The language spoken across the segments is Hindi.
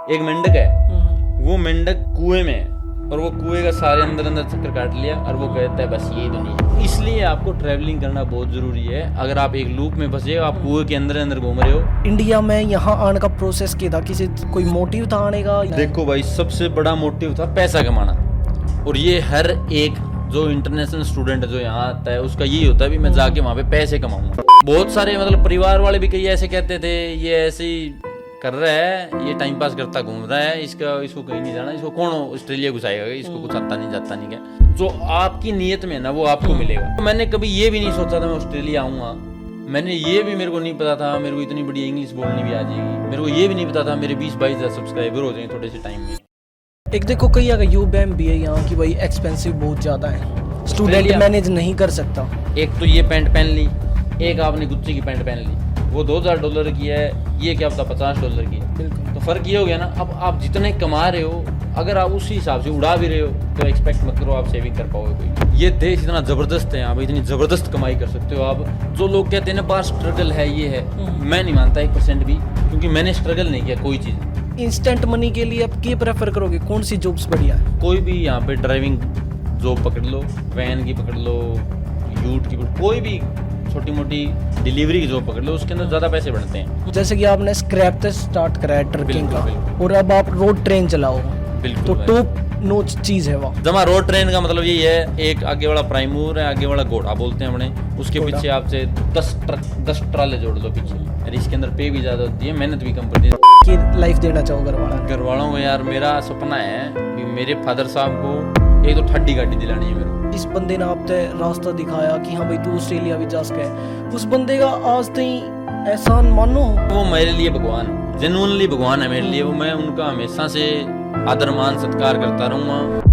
एक मेंढक है, वो मेंढक कुएं में है और वो कुएं का सारे अंदर अंदर चक्कर काट लिया और वो कहता है बस यही दुनिया है। इसलिए आपको ट्रैवलिंग करना बहुत जरूरी है। अगर आप एक लूप में फंसे हो, आप कुएं के अंदर अंदर घूम रहे हो। इंडिया में यहाँ आने का प्रोसेस क्या था? किसी कोई मोटिव था आने का? देखो भाई, सबसे बड़ा मोटिव था पैसा कमाना, और ये हर एक जो इंटरनेशनल स्टूडेंट है जो यहाँ आता है उसका यही होता है भी मैं जाके वहाँ पे पैसे कमाऊंगा। बहुत सारे मतलब परिवार वाले भी कई ऐसे कहते थे ये ऐसे ही कर रहा है, ये टाइम पास करता घूम रहा है, इसको कहीं नहीं जाना, इसको कौन ऑस्ट्रेलिया घुसाएगा, इसको कुछ आता नहीं जाता नहीं क्या। जो आपकी नीयत में है ना वो आपको मिलेगा। मैंने कभी ये भी नहीं सोचा था मैं ऑस्ट्रेलिया आऊँगा, मैंने ये भी मेरे को नहीं पता था मेरे को इतनी बड़ी इंग्लिश बोलनी भी आ जाएगी, मेरे को ये भी नहीं पता था मेरे 20-22 हज़ार सब्सक्राइबर हो जाएंगे थोड़े से टाइम में। एक देखो कई अगर यूबैम भी है यहाँ की, भाई एक्सपेंसिव बहुत ज़्यादा है, स्टूडेंट मैनेज नहीं कर सकता। एक तो ये पैंट पहन ली, एक आपने गुच्ची की पैंट पहन ली, वो $2000 की है, ये क्या पता $50 की है। बिल्कुल। तो फर्क ये हो गया ना। अब आप जितने कमा रहे हो अगर आप उसी हिसाब से उड़ा भी रहे हो तो एक्सपेक्ट मत करो आप सेविंग कर पाओगे कोई। ये देश इतना ज़बरदस्त है, आप इतनी ज़बरदस्त कमाई कर सकते हो। आप जो लोग कहते हैं ना बाहर स्ट्रगल है ये है, मैं नहीं मानता 1% भी, क्योंकि मैंने स्ट्रगल नहीं किया कोई चीज़। इंस्टेंट मनी के लिए आप क्या प्रेफर करोगे? कौन सी जॉब्स बढ़िया है? कोई भी यहाँ पे ड्राइविंग जॉब पकड़ लो, वैन की पकड़ लो, यूट की कोई भी छोटी मोटी डिलीवरी की जॉब पकड़ लो, उसके अंदर ज़्यादा पैसे बढ़ते हैं। जैसे कि आपने स्क्रैप से स्टार्ट करा है ट्रकिंग का, बिल्कुल। और अब आप रोड ट्रेन चलाओ, बिल्कुल तो भाई। टॉप नोच चीज़ है वो। जमा रोड ट्रेन का मतलब यही है, एक आगे वाला प्राइमूर है, आगे वाला घोड़ा बोलते हैं अपने, उसके घोड़ा। पीछे आपसे 10 ट्राले जोड़ दो पीछे, और इसके अंदर पे भी ज़्यादा होती है, मेहनत भी कम पड़ती है। की लाइफ देना चाहो घर वाला? घर वालों को यार मेरा सपना है कि मेरे फादर साहब को एक तो ठड्डी गाड़ी दिलानी है मेरे को। इस बंदे ने आप ते रास्ता दिखाया कि हाँ भाई तू ऑस्ट्रेलिया भी जा सके, उस बंदे का आज तक एहसान मानो। वो मेरे लिए भगवान, जेन्युइनली भगवान है मेरे लिए वो। मैं उनका हमेशा से आदर मान सत्कार करता रहूँगा।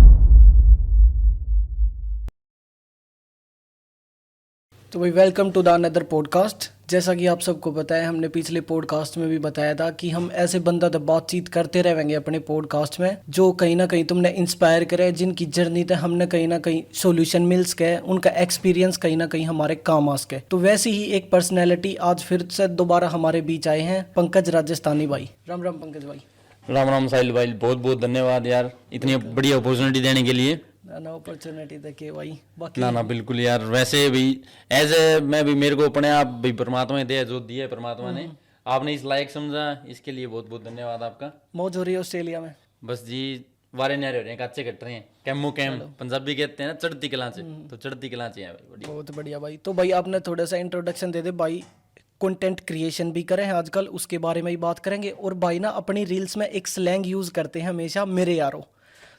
तो भाई welcome to the another podcast. जैसा कि आप सबको पता है, हमने पिछले पॉडकास्ट में भी बताया था कि हम ऐसे बंदा से बातचीत करते रहेंगे अपने पॉडकास्ट में जो कहीं ना कहीं तुमने इंस्पायर करे, जिनकी जर्नी पे हमने कहीं ना कहीं सॉल्यूशन मिल सके, उनका एक्सपीरियंस कहीं ना कहीं हमारे काम आ सके। तो वैसे ही एक पर्सनैलिटी आज फिर से दोबारा हमारे बीच आए हैं, पंकज राजस्थानी भाई। राम राम पंकज भाई। राम राम साहिल भाई, बहुत बहुत धन्यवाद यार इतनी बढ़िया अपॉर्चुनिटी देने के लिए। ना अपॉर्चुनिटी देखे भाई, बाकी ना बिल्कुल यार। वैसे भी एज ए मैं भी, मेरे को अपने आप भी परमात्मा ने दिया जो दिया है परमात्मा ने, आपने इस लायक समझा, इसके लिए बहुत बहुत धन्यवाद आपका। मौज हो रही है ऑस्ट्रेलिया में? बस जी वारे न्यारे हो रहे हैं, कच्चे कट रहे हैं, कैमो कैम पंजाबी कहते हैं ना, चढ़ती कला से, तो चढ़ती कला से है भाई, बढ़िया। बहुत बढ़िया भाई। तो भाई आपने थोड़ा सा इंट्रोडक्शन दे दे भाई। कंटेंट क्रिएशन भी करें हैं आजकल, उसके बारे में ही बात करेंगे। और भाई ना अपनी रील्स में एक स्लैंग यूज़ करते हैं हमेशा, मेरे यारो।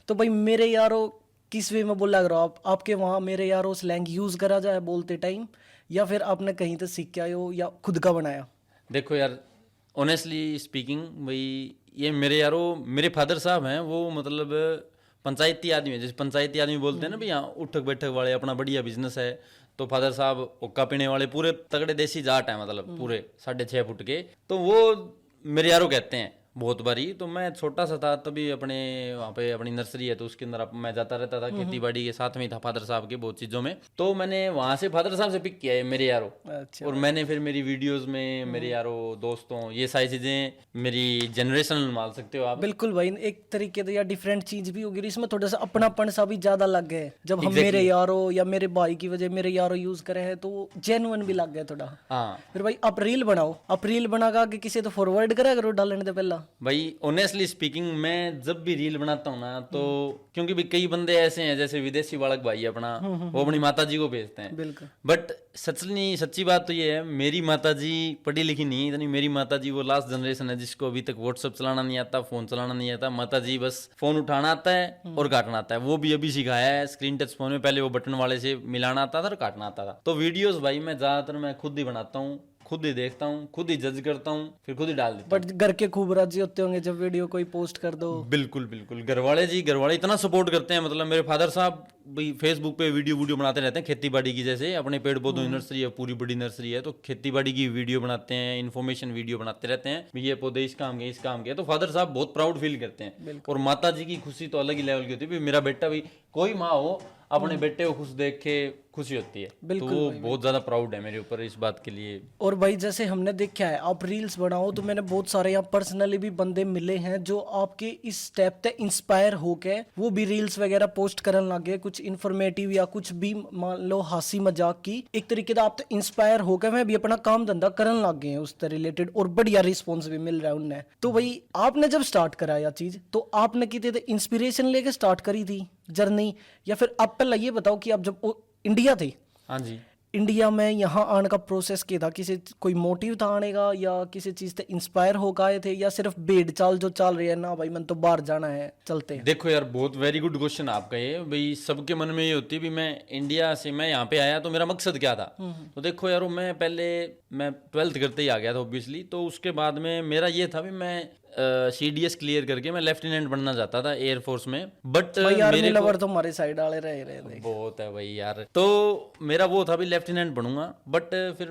तो भाई मेरे यारो किस वे में बोला करो आप? आपके वहाँ मेरे यारो स्लैंग यूज़ करा जाए बोलते टाइम, या फिर आपने कहीं से सीख के आए हो या खुद का बनाया? देखो यार, ऑनेस्टली स्पीकिंग भाई, ये मेरे यारो मेरे फादर साहब हैं, वो मतलब पंचायती आदमी है। जैसे पंचायती आदमी बोलते हैं ना भाई, यहाँ उठक बैठक वाले, अपना बढ़िया बिजनेस है। तो फादर साहब हुक्का पीने वाले, पूरे तगड़े देसी जाट है, मतलब पूरे 6.5 फुट के। तो वो मेरे यारो कहते हैं बहुत बारी। तो मैं छोटा सा था तभी अपने वहाँ पे अपनी नर्सरी है तो उसके अंदर मैं जाता रहता था, खेती बाड़ी के साथ में ही था फादर साहब के बहुत चीज़ों में। तो मैंने वहाँ से फादर साहब से पिक किया है मेरे यारो। अच्छा। और मैंने फिर मेरी वीडियोस में मेरे यारो दोस्तों, ये सारी चीज़ें मेरी जनरेशन मान सकते हो आप। बिल्कुल भाई, एक तरीके से या डिफरेंट चीज भी होगी, इसमें थोड़ा सा अपनापन सा भी ज्यादा लग गया है। जब हम मेरे यारो या मेरे भाई की वजह मेरे यारो यूज करे हैं तो जेन्युइन भी लग गया थोड़ा। हाँ फिर भाई आप रील बनाओ, आप रील बना के आगे किसी तो फॉरवर्ड करा करो डालने से पहला। भाई ऑनेस्टली स्पीकिंग, मैं जब भी रील बनाता हूँ ना तो क्योंकि भी कई बंदे ऐसे हैं जैसे विदेशी बालक भाई अपना, वो अपनी माता जी को भेजते हैं। बिल्कुल। बट सच्ची बात तो ये है, मेरी माता जी पढ़ी लिखी नहीं इतनी। मेरी माता जी वो लास्ट जनरेशन है जिसको अभी तक व्हाट्सअप चलाना नहीं आता, फोन चलाना नहीं आता। माता जी बस फोन उठाना आता है और काटना आता है, वो भी अभी सिखाया है स्क्रीन टच फोन में। पहले वो बटन वाले से मिलाना आता था और काटना आता था। तो वीडियोस भाई मैं ज्यादातर मैं खुद ही बनाता हूँ, खुद ही देखता हूँ, खुद ही जज करता हूँ, फिर खुद ही डाल देता हूँ। बट घर के खूब राजी होते होंगे जब वीडियो कोई पोस्ट कर दो? बिल्कुल बिल्कुल, घर वाले इतना सपोर्ट करते हैं। मतलब मेरे फादर साहब भाई फेसबुक पे वीडियो बनाते रहते हैं खेती बाड़ी की, जैसे अपने पेड़ पौधों की नर्सरी है, पूरी बड़ी नर्सरी है, तो खेती बाड़ी की वीडियो बनाते हैं, इन्फॉर्मेशन वीडियो बनाते रहते हैं। ये पौधे इस काम के, इस काम के। तो फादर साहब बहुत प्राउड फील करते हैं। और माता जी की खुशी तो अलग ही लेवल की होती है। मेरा बेटा भी, कोई माँ हो अपने बेटे को खुश देख के खुशी होती है। तो वो बहुत ज्यादा प्राउड है मेरे ऊपर इस बात के लिए। और भाई जैसे हमने देखा है आप रील्स बनाओ, तो मैंने बहुत सारे यहाँ पर्सनली भी बंदे मिले हैं जो आपके इस स्टेप पे इंस्पायर होके वो भी रील्स वगैरह पोस्ट करने लगे, कुछ इन्फॉर्मेटिव या कुछ भी मान लो हंसी मजाक की। एक तरीके से आप तो इंस्पायर होकर मैं भी अपना काम धंधा करने लग गए हैं उससे रिलेटेड, और बढ़िया रिस्पॉन्स भी मिल रहा है उन्हें। तो भाई आपने जब स्टार्ट करा यह चीज, तो आपने कितने इंस्पिरेशन लेके स्टार्ट करी थी जर्नी, या फिर आप पहले ये बताओ कि आप जब इंडिया थे, हाँ जी, इंडिया में यहाँ आने का प्रोसेस क्या था? किसी कोई मोटिव था आने का, या किसी चीज से इंस्पायर होकर आए थे, या सिर्फ भेड़ चाल जो चल रही है ना भाई मन तो बाहर जाना है चलते हैं? देखो यार, बहुत वेरी गुड क्वेश्चन आपका ये। भाई सबके मन में ये होती है भी मैं इंडिया से मैं यहाँ पे आया तो मेरा मकसद क्या था। तो देखो यार, मैं 12th करते ही आ गया था ऑब्वियसली। तो उसके बाद में मेरा ये था भी मैं CDS क्लियर करके मैं लेफ्टिनेंट बनना चाहता था एयरफोर्स में। बट मेरे लवर तो हमारे साइड वाले रहे थे। बहुत है भाई यार। तो मेरा वो था भी लेफ्टिनेंट बनूंगा। बट फिर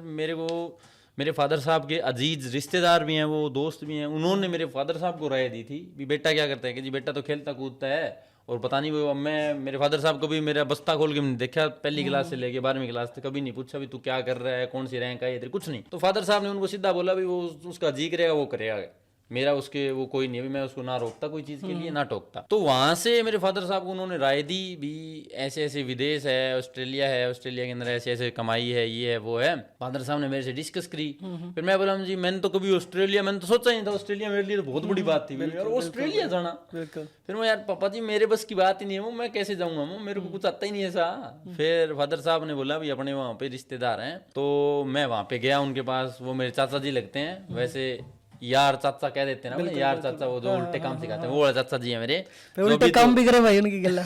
मेरे फादर साहब के अजीज रिश्तेदार भी हैं, वो दोस्त भी हैं, उन्होंने मेरे फादर साहब को राय दी थी भी बेटा क्या करता है, कि जी बेटा तो खेलता कूदता है। और पता नहीं वो मेरे फादर साहब को भी मेरा बस्ता खोल के नहीं देखा, पहली क्लास से लेके 12वीं क्लास तक कभी नहीं पूछा भी तू क्या कर रहा है, कौन सी रैंक है, इधर कुछ नहीं। तो फादर साहब ने उनको सीधा बोला भी वो उसका जी करेगा वो करेगा, मेरा उसके वो कोई नहीं है। मैं उसको ना रोकता कोई चीज के लिए, ना टोकता। तो वहां से मेरे फादर साहब को उन्होंने राय दी भी ऐसे ऐसे विदेश है, ऑस्ट्रेलिया है, ऑस्ट्रेलिया के अंदर ऐसे ऐसे कमाई है, ये है वो है। फादर साहब ने मेरे से डिस्कस करी। फिर मैं बोला जी मैंने तो कभी ऑस्ट्रेलिया, मैंने तो सोचा नहीं था, ऑस्ट्रेलिया मेरे लिए तो बहुत बड़ी बात थी यार, ऑस्ट्रेलिया जाना। फिर मैं यार पापा जी मेरे बस की बात ही नहीं है, वो मैं कैसे जाऊंगा, मेरे को कुछ आता ही नहीं ऐसा। फिर फादर साहब ने बोला भी अपने वहाँ पे रिश्तेदार हैं। तो मैं वहाँ पे गया उनके पास, वो मेरे चाचा जी लगते हैं, वैसे यार चाचा कह देते हैं ना, यार चाचा, वो जो उल्टे काम सिखाते हैं वो वाला चाचा जी है मेरे। उल्टे काम भी करे भाई उनकी गल्ला।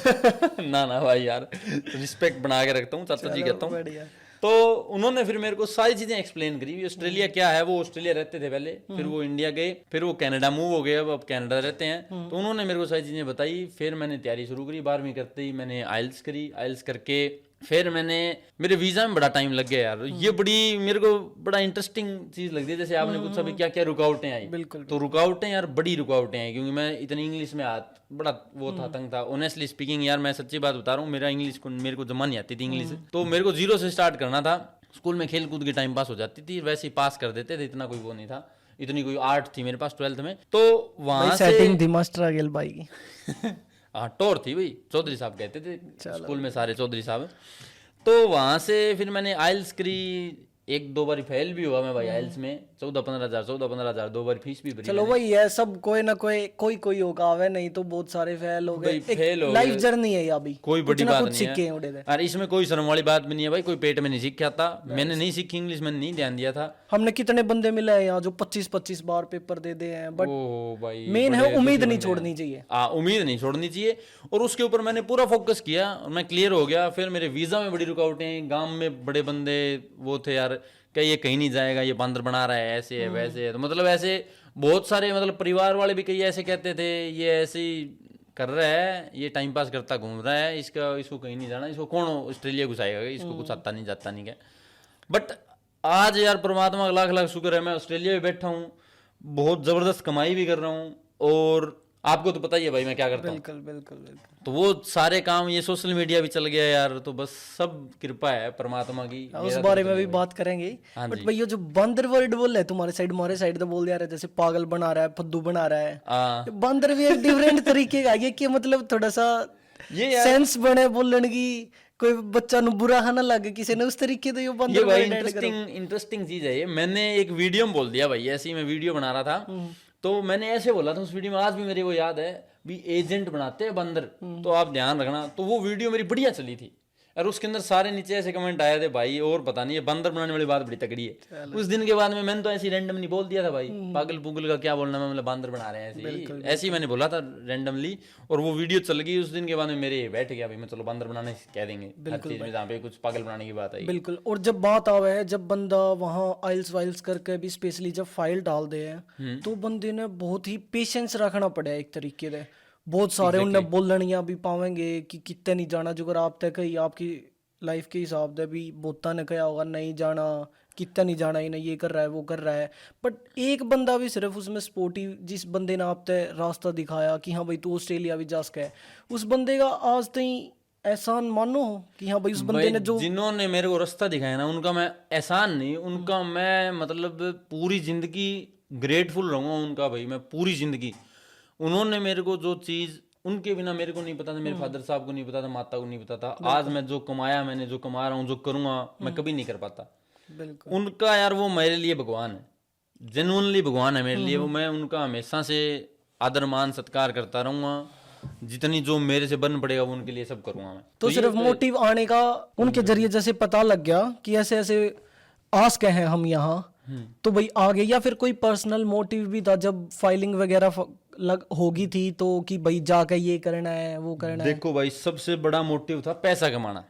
ना भाई यार, रिस्पेक्ट बना के रखता हूँ, चाचा जी कहता हूँ। तो उन्होंने फिर मेरे को सारी चीजें एक्सप्लेन करी, ऑस्ट्रेलिया क्या है। वो ऑस्ट्रेलिया रहते थे पहले, फिर वो इंडिया गए, फिर वो कनाडा मूव हो गए, अब कनाडा रहते हैं। तो उन्होंने मेरे को सारी चीजें बताई। फिर मैंने तैयारी शुरू करी, 12वीं करते ही मैंने आइल्स करी। आइल्स करके फिर मेरे वीजा में बड़ा टाइम लग गया यार। ये मेरे को बड़ा इंटरेस्टिंग चीज लगती है। जैसे आपने पूछा भी क्या क्या रुकावटें आई, तो रुकावटें यार बड़ी रुकावटें आई, क्योंकि मैं इतनी इंग्लिश में बड़ा वो था, तंग था। ऑनेस्टली स्पीकिंग यार, मैं सच्ची बात बता रहा हूँ, मेरा इंग्लिश को मेरे को जमा नहीं आती थी इंग्लिश। तो मेरे को 0 से स्टार्ट करना था। स्कूल में खेल कूद की टाइम पास हो जाती थी, वैसे ही पास कर देते थे, इतना कोई वो नहीं था, इतनी कोई आर्ट थी मेरे पास 12th में। तो वहां से सेटिंग थी मास्टर आगेल भाई की। हाँ टोर थी भाई, चौधरी साहब कहते थे स्कूल में सारे चौधरी साहब। तो वहां से फिर मैंने आइल्स करी, 1-2 बार फेल भी हुआ मैं भाई आइल्स में। 14-15 हज़ार 2 बार फीस भी भरी। चलो भाई है सब, कोई ना कोई होगा आवे, नहीं तो बहुत सारे फेल हो गए। फेल हो लाइफ जर्नी है अभी, कोई बड़ी बात नहीं है। है और इसमें कोई शर्म वाली बात भी नहीं है भाई, कोई पेट में नहीं सीखा था। मैंने नहीं सीखी इंग्लिश, मैंने नहीं ध्यान दिया था। हमने कितने बंदे मिले हैं यहाँ जो 25-25 बार पेपर दे दे हैं, बट भाई मेन है उम्मीद नहीं छोड़नी चाहिए। उम्मीद नहीं छोड़नी चाहिए, और उसके ऊपर मैंने पूरा फोकस किया और मैं क्लियर हो गया। फिर मेरे वीजा में बड़ी रुकावटें, गांव में बड़े बंदे वो थे यार, क्या ये कहीं नहीं जाएगा, ये बंदर बना रहा है, ऐसे है वैसे है। तो मतलब ऐसे बहुत सारे मतलब परिवार वाले भी कई ऐसे कहते थे, ये ऐसे ही कर रहा है, ये टाइम पास करता घूम रहा है, इसको कहीं नहीं जाना, इसको कौन ऑस्ट्रेलिया घुसाएगा, इसको कुछ आता नहीं जाता नहीं क्या। बट आज यार परमात्मा का लाख लाख शुक्र है, मैं ऑस्ट्रेलिया में बैठा हूँ, बहुत जबरदस्त कमाई भी कर रहा हूँ। और आपको तो पता ही है भाई मैं क्या करता हूँ। बिल्कुल। तो वो सारे काम, ये सोशल मीडिया भी चल गया यार, तो बस सब कृपा है परमात्मा की। उस बारे में भी बात करेंगे। बट भैया जो बंदर वर्ड बोल रहे तुम्हारे साइड, हमारे साइड तो बोल रहा है जैसे पागल बना रहा है, फद्दू बना रहा है। बंदर भी एक डिफरेंट तरीके का, ये कि मतलब थोड़ा सा ये सेंस बने बोलने की, कोई बच्चा नु बुरा ना लगे किसी ने, उस तरीके तो ये बंदर भाई इंटरेस्टिंग चीज है ये। मैंने एक वीडियो में बोल दिया भाई, ऐसे ही मैं वीडियो बना रहा था, तो मैंने ऐसे बोला था उस वीडियो में, आज भी मेरे को याद है भी एजेंट बनाते हैं बंदर, तो आप ध्यान रखना। तो वो वीडियो मेरी बढ़िया चली थी, और उसके अंदर सारे नीचे ऐसे कमेंट आए थे भाई, और पता नहीं ये बंदर बनाने वाली बात बड़ी तगड़ी है। उस दिन के बाद में मैंने तो ऐसी रैंडमली बोल दिया था भाई, पागल पुगल का क्या बोलना, मैं मतलब बंदर बना रहे हैं ऐसे ही मैंने बोला था रैंडमली, और वो वीडियो चल गई। उस दिन के बाद में मेरे बैठ गया भाई, मैं चलो बंदर बनाने कह देंगे हर चीज में, जहाँ पे कुछ पागल बनाने की बात आई। बिल्कुल। और जब बात आवे है, जब बंदा वहाँ आइल्स वाइल्स करके भी स्पेशली जब फाइल डाल दे हैं, तो बंदे ने बहुत ही पेशेंस रखना पड़ा है एक तरीके से। बहुत सारे उन्हें बोलनियां भी पावेंगे कि कितने नहीं जाना, जो अगर आप तक कहीं आपकी लाइफ के हिसाब से भी बोता ने कहा होगा नहीं जाना, कितना नहीं जाना, ही नहीं ये कर रहा है वो कर रहा है। बट एक बंदा भी सिर्फ उसमें स्पोर्टिव, जिस बंदे ने आप तक रास्ता दिखाया कि हाँ भाई तू ऑस्ट्रेलिया भी जा सके, उस बंदे का आज तक एहसान मानो कि हाँ भाई उस बंदे भाई ने जो जिन्होंने मेरे को रास्ता दिखाया ना, उनका मैं एहसान नहीं, उनका मैं मतलब पूरी जिंदगी ग्रेटफुल रहूंगा उनका। भाई मैं पूरी जिंदगी, उन्होंने मेरे को जो चीज, उनके बिना मेरे को नहीं पता था, मेरे फादर साहब को नहीं पता था, माता को नहीं पता था। आज मैं जो कमाया, मैंने जो कमा रहा हूँ, जो करूंगा, मैं कभी नहीं कर पाता। बिल्कुल उनका यार वो मेरे लिए भगवान है, जेन्युइनली भगवान है मेरे लिए वो। मैं उनका हमेशा से आदर मान सत्कार करता रहूंगा। जितनी जो मेरे से बन पड़ेगा वो उनके लिए सब करूंगा मैं। तो सिर्फ मोटिव आने का उनके जरिए जैसे पता लग गया कि ऐसे ऐसे आस के हैं हम यहाँ, तो भाई आ गए, या फिर कोई पर्सनल मोटिव भी था जब फाइलिंग वगैरह होगी थी तो कि भाई जाकर ये करना है वो करना है? देखो भाई, सबसे बड़ा मोटिव था पैसा कमाना।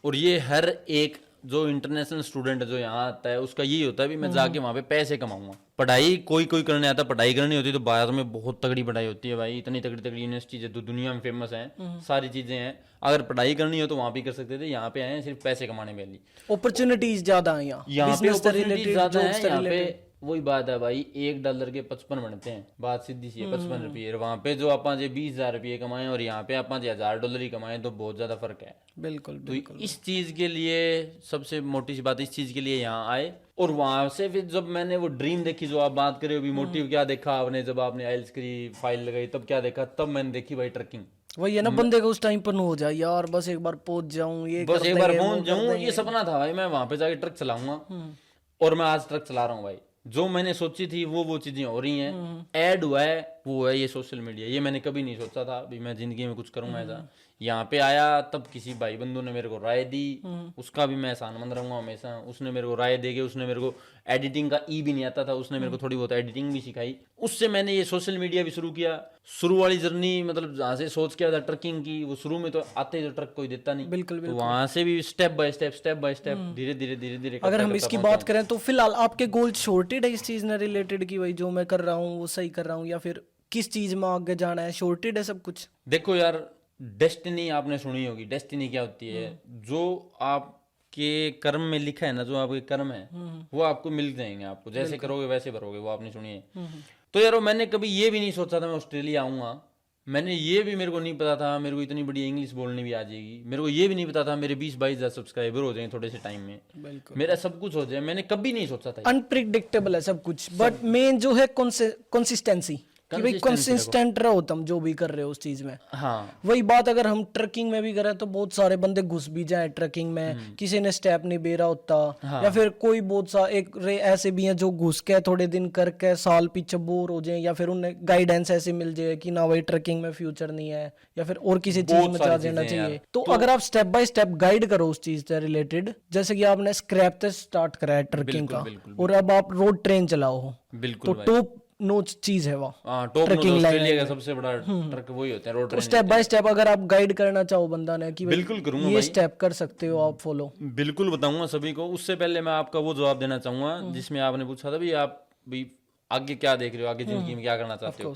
और ये हर एक जो इंटरनेशनल स्टूडेंट जो यहाँ आता है उसका यही होता है भी मैं जाके वहाँ पे पैसे कमाऊंगा। पढ़ाई कोई कोई करने आता है, पढ़ाई करनी होती है तो बाहर में बहुत तगड़ी पढ़ाई होती है भाई, इतनी तगड़ी तगड़ी यूनिवर्सिटीज है तो दुनिया में फेमस है, सारी चीजें हैं। अगर पढ़ाई करनी हो तो वहाँ भी कर सकते थे, यहाँ पे आए हैं सिर्फ पैसे कमाने के लिए। अपॉर्चुनिटीज ज्यादा है यहाँ पे Business से अपॉर्चुनिटीज related, ज्यादा jobs है से यहाँ पे। related। वही बात है भाई, $1 के 55 बनते हैं, बात सीधी सी है। 55 रुपये वहाँ पे जो आप 20,000 रुपये कमाए और यहाँ पे आप $1,000 ही कमाए तो बहुत ज्यादा फर्क है। बिल्कुल तो बिल्कुल इस चीज के लिए सबसे मोटी सी बात, इस चीज के लिए यहाँ आए। और वहां से फिर जब मैंने वो ड्रीम देखी जो आप बात करे अभी, मोटिव क्या देखा आपने जब आपने आइल्स की फाइल लगाई, तब क्या देखा? तब मैंने देखी भाई ट्रकिंग। वही है ना, बंदे को उस टाइम पर न हो जाए यार बस एक बार पहुंच जाऊं, ये बस कर एक बार देंगे, वो पहुंच कर जाऊं, देंगे। ये सपना था भाई, मैं वहां पे जाके ट्रक चलाऊंगा। और मैं आज ट्रक चला रहा हूँ भाई। जो मैंने सोची थी वो चीजें हो रही हैं। ऐड हुआ है वो है ये सोशल मीडिया। ये मैंने कभी नहीं सोचा था भी मैं जिंदगी में कुछ करूंगा ऐसा। यहाँ पे आया तब किसी भाई बंधु ने मेरे को राय दी, उसका भी मैं एहसानमंद रहूंगा हमेशा। उसने मेरे को राय देके, उसने मेरे को एडिटिंग का भी नहीं आता था, उसने मेरे को थोड़ी बहुत एडिटिंग भी सिखाई। उससे मैंने ये सोशल मीडिया भी शुरू किया। शुरू वाली जर्नी मतलब जहाँ से सोच के था ट्रकिंग की, वो शुरू में तो आते जो ट्रक कोई देता नहीं, बिल्कुल तो वहां से भी स्टेप बाय स्टेप धीरे धीरे अगर हम इसकी बात करें तो फिलहाल आपके गोल शॉर्टेड है इस चीज ने रिलेटेड कि भाई जो मैं कर रहा हूँ वो सही कर रहा हूँ, या फिर किस चीज में आगे जाना है? शॉर्टेड है सब कुछ? देखो यार, डेस्टिनी आपने सुनी होगी। डेस्टिनी क्या होती है? जो आपके कर्म में लिखा है ना, जो आपके कर्म है वो आपको मिल जाएंगे। आपको जैसे करोगे वैसे भरोगे, वो आपने सुनी है। तो यार मैंने कभी ये भी नहीं सोचा था मैं ऑस्ट्रेलिया आऊंगा। मैंने ये भी, मेरे को नहीं पता था मेरे को इतनी बड़ी इंग्लिश बोलनी भी आ जाएगी। मेरे को ये भी नहीं पता था मेरे 20-22 हज़ार सब्सक्राइबर हो जाएंगे थोड़े से टाइम में, बिल्कुल मेरा सब कुछ हो जाए। मैंने कभी नहीं सोचा था। अनप्रिडिक्टेबल है सब कुछ, बट मेन जो है कंसिस्टेंसी, कि भाई कंसिस्टेंट रहो तुम जो भी कर रहे हो उस चीज में। हाँ वही बात अगर हम ट्रकिंग में भी करें तो बहुत सारे बंदे घुस भी जाए ट्रकिंग में, किसी ने स्टेप नहीं बेरा होता, या फिर कोई बहुत सा एक रे ऐसे भी हैं जो घुस के थोड़े दिन करके साल पीछे बोर हो जाए, या फिर उन्हें गाइडेंस ऐसे मिल जाए कि ना भाई ट्रकिंग में फ्यूचर नहीं है, या फिर और किसी चीज में जा देना चाहिए। तो अगर आप स्टेप बाय स्टेप गाइड करो उस चीज से रिलेटेड, जैसे कि आपने स्क्रैप से स्टार्ट करा है ट्रकिंग का, और अब आप रोड ट्रेन चलाओ, बिल्कुल तो टॉप नोच चीज है वो। टॉप ऑस्ट्रेलिया का सबसे बड़ा ट्रक वही होता है, road train. Step by step अगर आप गाइड करना चाहो बंदा ने कि बिल्कुल करूंगा ये भाई, स्टेप कर सकते हो आप फॉलो, बिल्कुल बताऊंगा सभी को। उससे पहले मैं आपका वो जवाब देना चाहूंगा जिसमें आपने पूछा था भी आप भी आगे क्या देख रहे हो, आगे जिंदगी में क्या करना चाहते हो।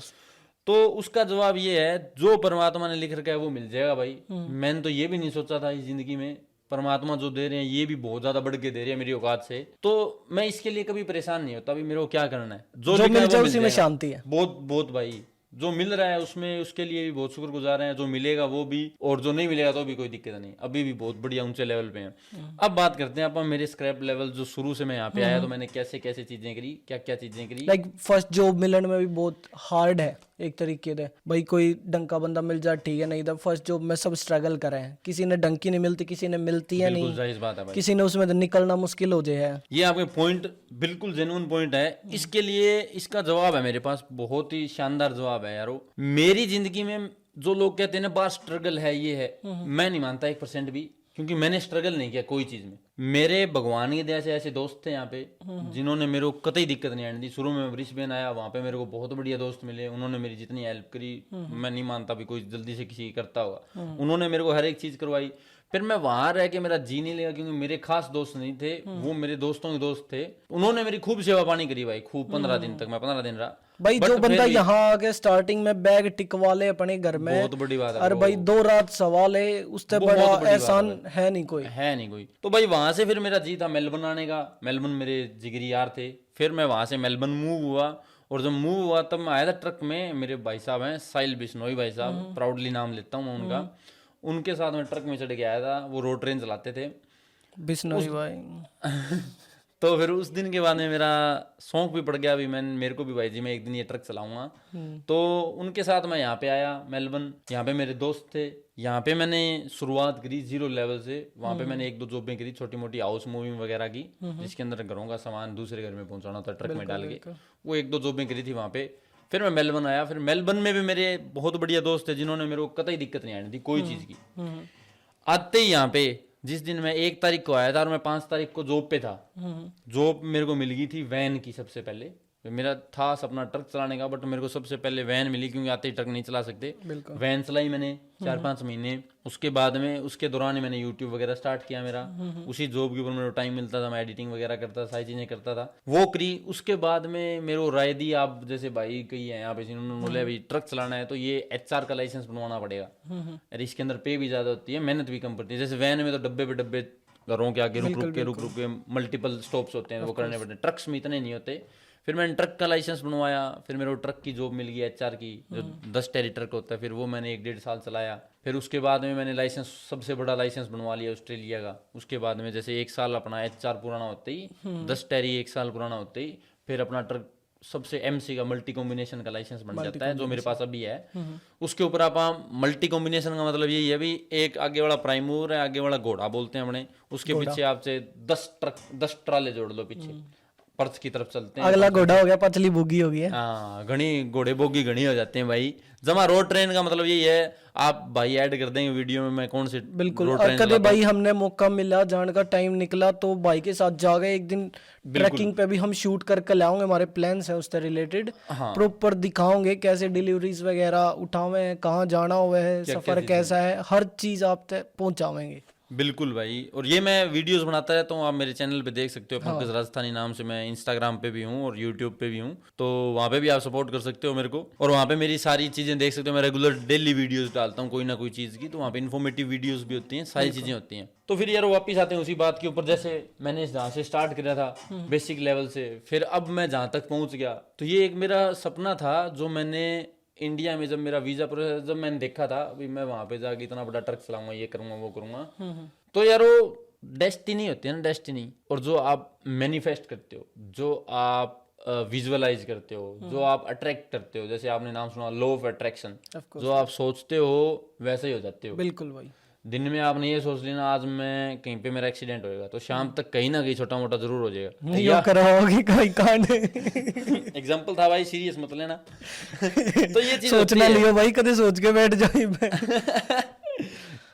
तो उसका जवाब ये है, जो परमात्मा ने लिख रखा है वो मिल जाएगा भाई। मैंने तो ये भी नहीं सोचा था इस जिंदगी में, परमात्मा जो दे रहे हैं ये भी बहुत ज्यादा बढ़ के दे रहे हैं मेरी औकात से। तो मैं इसके लिए कभी परेशान नहीं होता। अभी मेरे को क्या करना है, जो मिल जाए उसी में शांति है। बहुत बहुत भाई, जो मिल रहा है उसमें उसके लिए भी बहुत शुक्रगुजार हैं, जो मिलेगा वो भी, और जो नहीं मिलेगा तो भी कोई दिक्कत नहीं। अभी भी बहुत बढ़िया ऊंचे लेवल पे हैं। अब बात करते हैं अपन मेरे स्क्रैप लेवल, जो शुरू से मैं यहाँ पे आया तो मैंने कैसे कैसे चीजें करी, क्या क्या चीजें करी। लाइक फर्स्ट जॉब मिलने में भी बहुत हार्ड है एक तरीके से भाई, कोई डंका बंदा मिल जाए ठीक है, नहीं तो फर्स्ट जॉब में सब स्ट्रगल कर रहे हैं, किसी ने डंकी नहीं मिलती, किसी ने मिलती है नहीं, जाहिर बात है भाई, किसी ने उसमें तो निकलना मुश्किल हो जाए है। ये आपके पॉइंट बिल्कुल जेन्युइन पॉइंट है। इसके लिए इसका जवाब है मेरे पास, बहुत ही शानदार जवाब है यारो। मेरी जिंदगी में जो लोग कहते हैं ना बात स्ट्रगल है ये है, मैं नहीं मानता 1% भी, क्योंकि मैंने स्ट्रगल नहीं किया कोई चीज में। मेरे भगवान की दया से ऐसे दोस्त थे यहाँ पे जिन्होंने मेरे को कतई दिक्कत नहीं आने दी। शुरू में ब्रिस्बेन आया, वहां पे मेरे को बहुत बढ़िया दोस्त मिले, उन्होंने मेरी जितनी हेल्प करी मैं नहीं मानता भी कोई जल्दी से किसी की करता होगा। उन्होंने मेरे को हर एक चीज करवाई। फिर मैं वहां रह के मेरा जी नहीं लगा, क्योंकि मेरे खास दोस्त नहीं थे, वो मेरे दोस्तों के दोस्त थे। उन्होंने मेरी खूब सेवा पानी करी भाई, खूब 15 दिन तक मैं 15 दिन रहा भाई। जो बंदा यहाँ आके स्टार्टिंग में बैग टिकवा ले अपने घर में, बहुत बड़ी बात है। और भाई 2 रात सवाल है, उससे बड़ा एहसान है नहीं कोई। तो भाई वहां से फिर मेरा जी था मेलबर्न आने का। मेलबर्न मेरे जिगरी यार थे। फिर मैं वहां से मेलबर्न मूव हुआ, और जब मूव हुआ तब मैं आया था ट्रक में। मेरे भाई साहब हैं साहिल बिश्नोई भाई साहब, प्राउडली नाम लेता हूँ मैं उनका। उनके साथ मैं ट्रक में चढ़ के आया था, वो रोड ट्रेन चलाते थे। बिश्नोई भाई। तो फिर उस दिन के बाद में मेरा शौक भी पड़ गया, अभी मेरे को भी भाई जी मैं एक दिन ये ट्रक चलाऊंगा। तो उनके साथ मैं यहाँ पे आया मेलबर्न, यहाँ पे मेरे दोस्त थे, यहाँ पे मैंने शुरुआत करी 0 लेवल से। वहाँ पे मैंने 1-2 जॉबें करी, छोटी मोटी हाउस मूविंग वगैरह की, जिसके अंदर घरों का सामान दूसरे घर में पहुंचाना था ट्रक में डाल के, वो 1-2 जॉबें करी थी वहाँ पे। फिर मैं मेलबर्न आया, फिर मेलबर्न में भी मेरे बहुत बढ़िया दोस्त थे जिन्होंने मेरे को कतई दिक्कत नहीं आनी थी कोई चीज़ की। आते ही यहाँ पे जिस दिन मैं 1 तारीख को आया था और मैं 5 तारीख को जॉब पे था, जॉब मेरे को मिल गई थी वैन की। सबसे पहले मेरा था सपना ट्रक चलाने का, बट मेरे को सबसे पहले वैन मिली, क्योंकि आते ही ट्रक नहीं चला सकते। वैन चलाई मैंने 4-5 महीने। उसके बाद में उसके दौरान ही मैंने यूट्यूब वगैरह स्टार्ट किया मेरा। उसी जॉब के ऊपर मेरे को टाइम मिलता था, मैं एडिटिंग वगैरह करता था, सारी चीज़ें करता था, वो करी। उसके बाद में मेरे को राय दी, आप जैसे भाई कही है यहाँ पे, उन्होंने बोला भाई ट्रक चलाना है तो ये HR का लाइसेंस बनवाना पड़ेगा, और इसके अंदर पे भी ज़्यादा होती है, मेहनत भी कम पड़ती है। जैसे वैन में तो डब्बे पे डब्बे घरों के आगे रुक के मल्टीपल स्टॉप्स होते हैं, वो करने पड़ते हैं। ट्रक्स में इतने नहीं होते। फिर मैंने ट्रक का लाइसेंस बनवाया, फिर मेरे को ट्रक की जॉब मिल गई HR की, जो 10 टेरी ट्रक होता है, फिर वो मैंने 1-1.5 साल चलाया। फिर उसके बाद में मैंने लाइसेंस, सबसे बड़ा लाइसेंस बनवा लिया ऑस्ट्रेलिया का। उसके बाद में जैसे 1 साल अपना HR पुराना होते ही, 10 टेरी 1 साल पुराना होते ही, फिर अपना ट्रक सबसे MC का मल्टी कॉम्बिनेशन का लाइसेंस बन जाता है, जो मेरे पास अभी है। उसके ऊपर आप मल्टी कॉम्बिनेशन का मतलब यही है भी, एक आगे वाला प्राइम मूवर है, आगे वाला घोड़ा बोलते हैं अपने, उसके पीछे आपसे 10 ट्राले जोड़ लो पीछे, पर्थ की तरफ चलते हैं। अगला घोड़ा हो गया, पतली बोगी हो गई। हाँ, घनी घोड़े बोगी घनी हो जाते हैं भाई। जमा रोड ट्रेन का मतलब यही है, आप भाई ऐड कर देंगे वीडियो में मैं कौन से बिल्कुल। रोड और ट्रेन कभी भाई हमने मौका मिला, जाने का टाइम निकला तो भाई के साथ जा गए एक दिन। ट्रैकिंग पे भी हम शूट करके लाओगे, हमारे प्लान्स हैं उससे रिलेटेड। प्रॉपर दिखाओगे कैसे डिलीवरीज वगैरह उठावे, कहाँ जाना हुआ है, सफर कैसा है, हर चीज आप तक पहुंचावेंगे। बिल्कुल भाई। और ये मैं वीडियोस बनाता रहता हूँ, आप मेरे चैनल पे देख सकते हो, पंकज राजस्थानी नाम से। मैं इंस्टाग्राम पे भी हूँ और यूट्यूब पे भी हूँ, तो वहाँ पे भी आप सपोर्ट कर सकते हो मेरे को, और वहाँ पे मेरी सारी चीज़ें देख सकते हो। मैं रेगुलर डेली वीडियोस डालता हूँ कोई ना कोई चीज़ की, तो वहाँ पे इन्फॉर्मेटिव वीडियोस भी होती हैं, सारी चीज़ें होती हैं। तो फिर यार वापिस आते हैं उसी बात के ऊपर, जैसे मैंने जहाँ से स्टार्ट किया था बेसिक लेवल से, फिर अब मैं जहाँ तक पहुँच गया, तो ये एक मेरा सपना था जो मैंने इंडिया में, जब मेरा वीजा प्रोसेस, जब मैंने देखा था अभी मैं वहां पे जाके इतना बड़ा ट्रक चलाऊंगा, ये करूंगा वो करूंगा, तो यार वो डेस्टिनी होती है ना, डेस्टिनी। और जो आप मैनिफेस्ट करते हो, जो आप विजुअलाइज करते हो, जो आप अट्रैक्ट करते हो, जैसे आपने नाम सुना लॉ ऑफ अट्रैक्शन, जो आप सोचते हो वैसे ही हो जाते हो। बिल्कुल भाई। दिन में आपने ये सोच लेना आज मैं कहीं पे मेरा एक्सीडेंट होएगा, तो शाम तक कहीं ना कहीं छोटा मोटा जरूर हो जाएगा। यो कराओगे कोई कांड। एग्जाम्पल था भाई, सीरियस मत लेना। तो ये चीज सोचना लियो भाई, कदे सोच के बैठ जाओ।